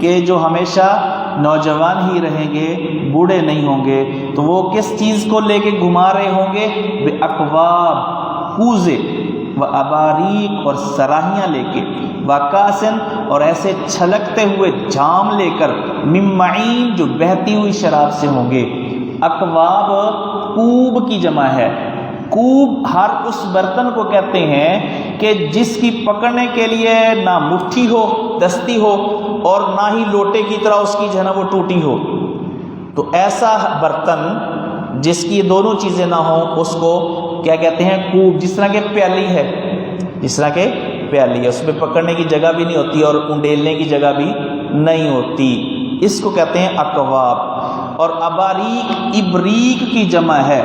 کہ جو ہمیشہ نوجوان ہی رہیں گے، بوڑھے نہیں ہوں گے۔ تو وہ کس چیز کو لے کے گھما رہے ہوں گے؟ بے اکواب، کوزے، و اباریق، اور سراہیاں لے کے، وکاسن، اور ایسے چھلکتے ہوئے جام لے کر، من معین، جو بہتی ہوئی شراب سے ہوں گے۔ اکواب کوب کی جمع ہے۔ کوب ہر اس برتن کو کہتے ہیں کہ جس کی پکڑنے کے لیے نہ مٹھی ہو، دستی ہو، اور نہ ہی لوٹے کی طرح اس کی جو ہے نا وہ ٹوٹی ہو۔ تو ایسا برتن جس کی دونوں چیزیں نہ ہوں اس کو کیا کہتے ہیں؟ کوب۔ جس طرح کہ پیالی ہے، جس طرح کہ پیالی ہے، اس میں پکڑنے کی جگہ بھی نہیں ہوتی اور انڈیلنے کی جگہ بھی نہیں ہوتی، اس کو کہتے ہیں اکواب۔ اور اباریق، ابریق کی جمع ہے،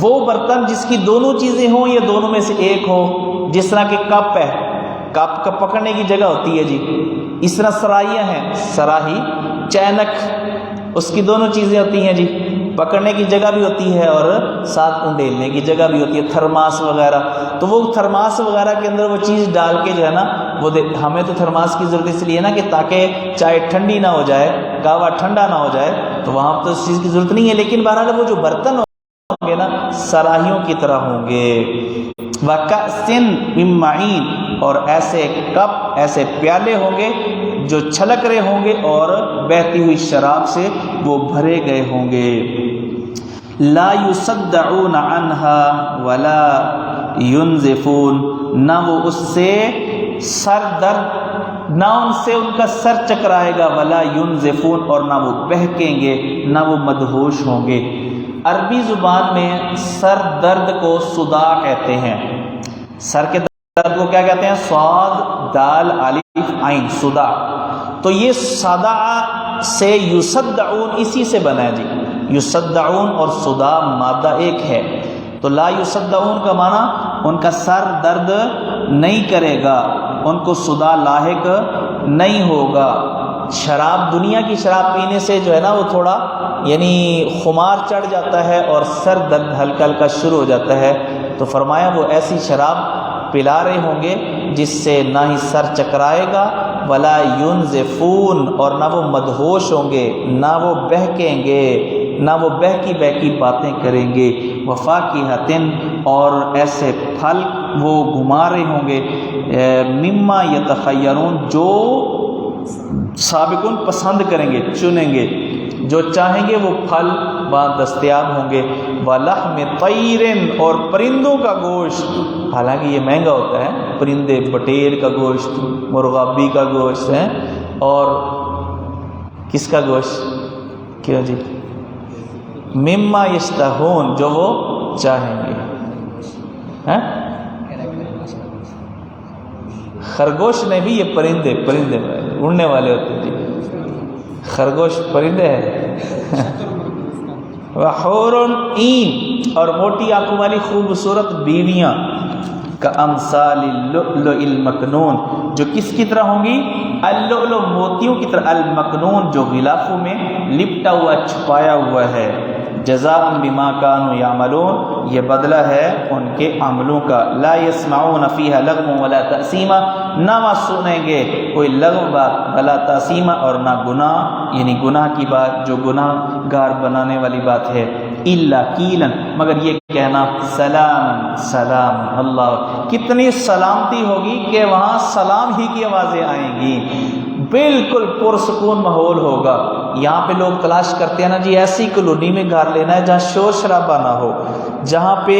وہ برتن جس کی دونوں چیزیں ہوں یا دونوں میں سے ایک ہو، جس طرح کہ کپ ہے، کپ کا پکڑنے کی جگہ ہوتی ہے جی، اس طرح سرائیاں ہیں، سراہی، چینک، اس کی دونوں چیزیں ہوتی ہیں جی، پکڑنے کی جگہ بھی ہوتی ہے اور ساتھ انڈیلنے کی جگہ بھی ہوتی ہے، تھرماس وغیرہ۔ تو وہ تھرماس وغیرہ کے اندر وہ چیز ڈال کے جو ہے نا وہ ہمیں تو تھرماس کی ضرورت اس لیے نا کہ تاکہ چائے ٹھنڈی نہ ہو جائے، قہوہ ٹھنڈا نہ ہو جائے، تو وہاں تو اس چیز کی ضرورت نہیں ہے، لیکن بہرحال وہ جو برتن ہوں گے نا سراہیوں کی طرح ہوں گے۔ وَكَأْسٍ مِّن مَّعِينٍ، اور ایسے کپ، ایسے پیالے ہوں گے جو چھلک رہے ہوں گے اور بہتی ہوئی شراب سے وہ بھرے گئے ہوں گے۔ لا يصدعون عنها ولا ينزفون، نہ وہ اس سے سر درد، نہ ان سے ان کا سر چکرائے گا، ولا ينزفون، اور نہ وہ بہکیں گے، نہ وہ مدہوش ہوں گے۔ عربی زبان میں سر درد کو صداع کہتے ہیں۔ سر کے درد کو کیا کہتے ہیں؟ صاد دال الف عین، صداع۔ تو یہ صدع سے یصدعون اسی سے بنا ہے جی، یصدعون اور صداع مادہ ایک ہے۔ تو لا یصدعون کا معنی ان کا سر درد نہیں کرے گا، ان کو صداع لاحق نہیں ہوگا۔ شراب، دنیا کی شراب پینے سے جو ہے نا وہ تھوڑا یعنی خمار چڑھ جاتا ہے اور سر درد ہلکا ہلکا شروع ہو جاتا ہے، تو فرمایا وہ ایسی شراب پلا رہے ہوں گے جس سے نہ ہی سر چکرائے گا، ولا ينزفون، اور نہ وہ مدہوش ہوں گے، نہ وہ بہکیں گے، نہ وہ بہکی بہکی باتیں کریں گے۔ وفاکہۃ، اور ایسے پھل وہ گھما رہے ہوں گے، مما یتخیرون، جو سابقون پسند کریں گے، چنیں گے، جو چاہیں گے وہ پھل وہاں دستیاب ہوں گے۔ وَلَحْمِ طَيْرٍ، اور پرندوں کا گوشت، حالانکہ یہ مہنگا ہوتا ہے، پرندے، بٹیر کا گوشت، مرغابی کا گوشت ہے، اور کس کا گوشت؟ کیوں جی؟ مما یشتہون، جو وہ چاہیں گے۔ خرگوش نے بھی، یہ پرندے اڑنے والے ہوتے ہیں جی، خرگوش پرندے ہیں۔ وحور عین، اور موٹی آنکھوں والی خوبصورت بیویاں، کامثال اللؤلؤ المکنون، جو کس کی طرح ہوں گی؟ اللؤلؤ، موتیوں کی طرح، المکنون، جو غلافوں میں لپٹا ہوا، چھپایا ہوا ہے۔ جزاء بما كانوا يعملون، یہ بدلہ ہے ان کے عملوں کا۔ لا يسمعون فيها لغوا ولا تأثیما، نہ وہ سنیں گے کوئی لغو بات ولا تأثیما، اور نہ گناہ یعنی گناہ کی بات جو گناہ گار بنانے والی بات ہے، الا قیلا، مگر یہ کہنا سلام سلام۔ اللہ کتنی سلامتی ہوگی کہ وہاں سلام ہی کی آوازیں آئیں گی، بالکل پرسکون ماحول ہوگا۔ یہاں پہ لوگ تلاش کرتے ہیں نا جی ایسی کالونی میں گھر لینا ہے جہاں شور شرابہ نہ ہو، جہاں پہ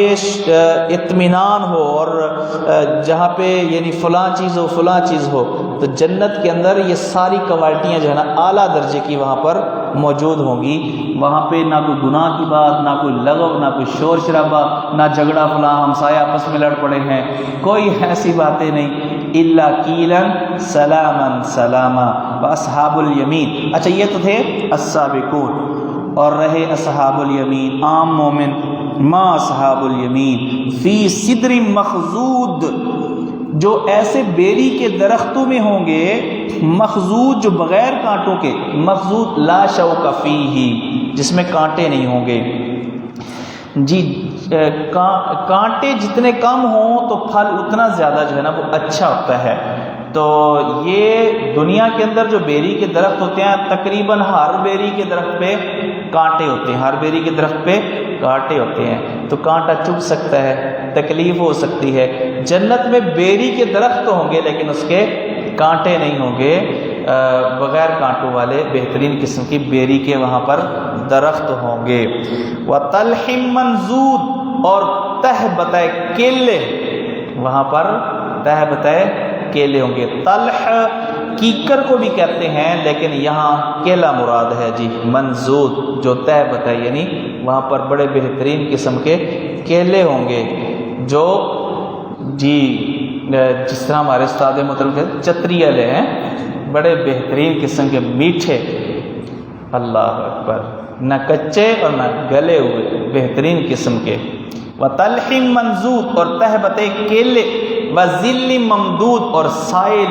اطمینان ہو، اور جہاں پہ یعنی فلاں چیز ہو فلاں چیز ہو، تو جنت کے اندر یہ ساری کوالٹیاں جو ہے نا اعلیٰ درجے کی وہاں پر موجود ہوں گی۔ وہاں پہ نہ کوئی گناہ کی بات، نہ کوئی لغو، نہ کوئی شور شرابہ، نہ جھگڑا فلاں ہمسایہ آپس میں لڑ پڑے ہیں، کوئی ایسی باتیں نہیں۔ الا قیلا سلاما سلاما واصحاب الیمین۔ اچھا یہ تو تھے السابقون، اور رہے اصحاب الیمین عام مومن۔ ما اصحاب الیمین فی صدر مخضود، جو ایسے بیری کے درختوں میں ہوں گے، مخضود جو بغیر کانٹوں کے، مخضود لا شوک فیہ جس میں کانٹے نہیں ہوں گے جی۔ کانٹے جتنے کم ہوں تو پھل اتنا زیادہ جو ہے نا وہ اچھا ہوتا ہے۔ تو یہ دنیا کے اندر جو بیری کے درخت ہوتے ہیں تقریباً ہر بیری کے درخت پہ کانٹے ہوتے ہیں، ہر بیری کے درخت پہ کانٹے ہوتے ہیں، تو کانٹا چبھ سکتا ہے، تکلیف ہو سکتی ہے۔ جنت میں بیری کے درخت ہوں گے لیکن اس کے کانٹے نہیں ہوں گے، بغیر کانٹوں والے بہترین قسم کی بیری کے وہاں پر درخت ہوں گے۔ وطلح منضود، اور تہ بتائے کیلے، وہاں پر تہ بتائے کیلے ہوں گے۔ طلح کیکر کو بھی کہتے ہیں لیکن یہاں کیلا مراد ہے جی، منضود جو تہ بتائے یعنی وہاں پر بڑے بہترین قسم کے کیلے ہوں گے، جو جی جس طرح ہمارے استاد محترم چتری والے ہیں، بڑے بہترین قسم کے میٹھے، اللہ اکبر، نہ کچے اور نہ گلے ہوئے، بہترین قسم کے۔ وطلح منضود، اور تہ بتے کیلے، وظل ممدود، اور سائے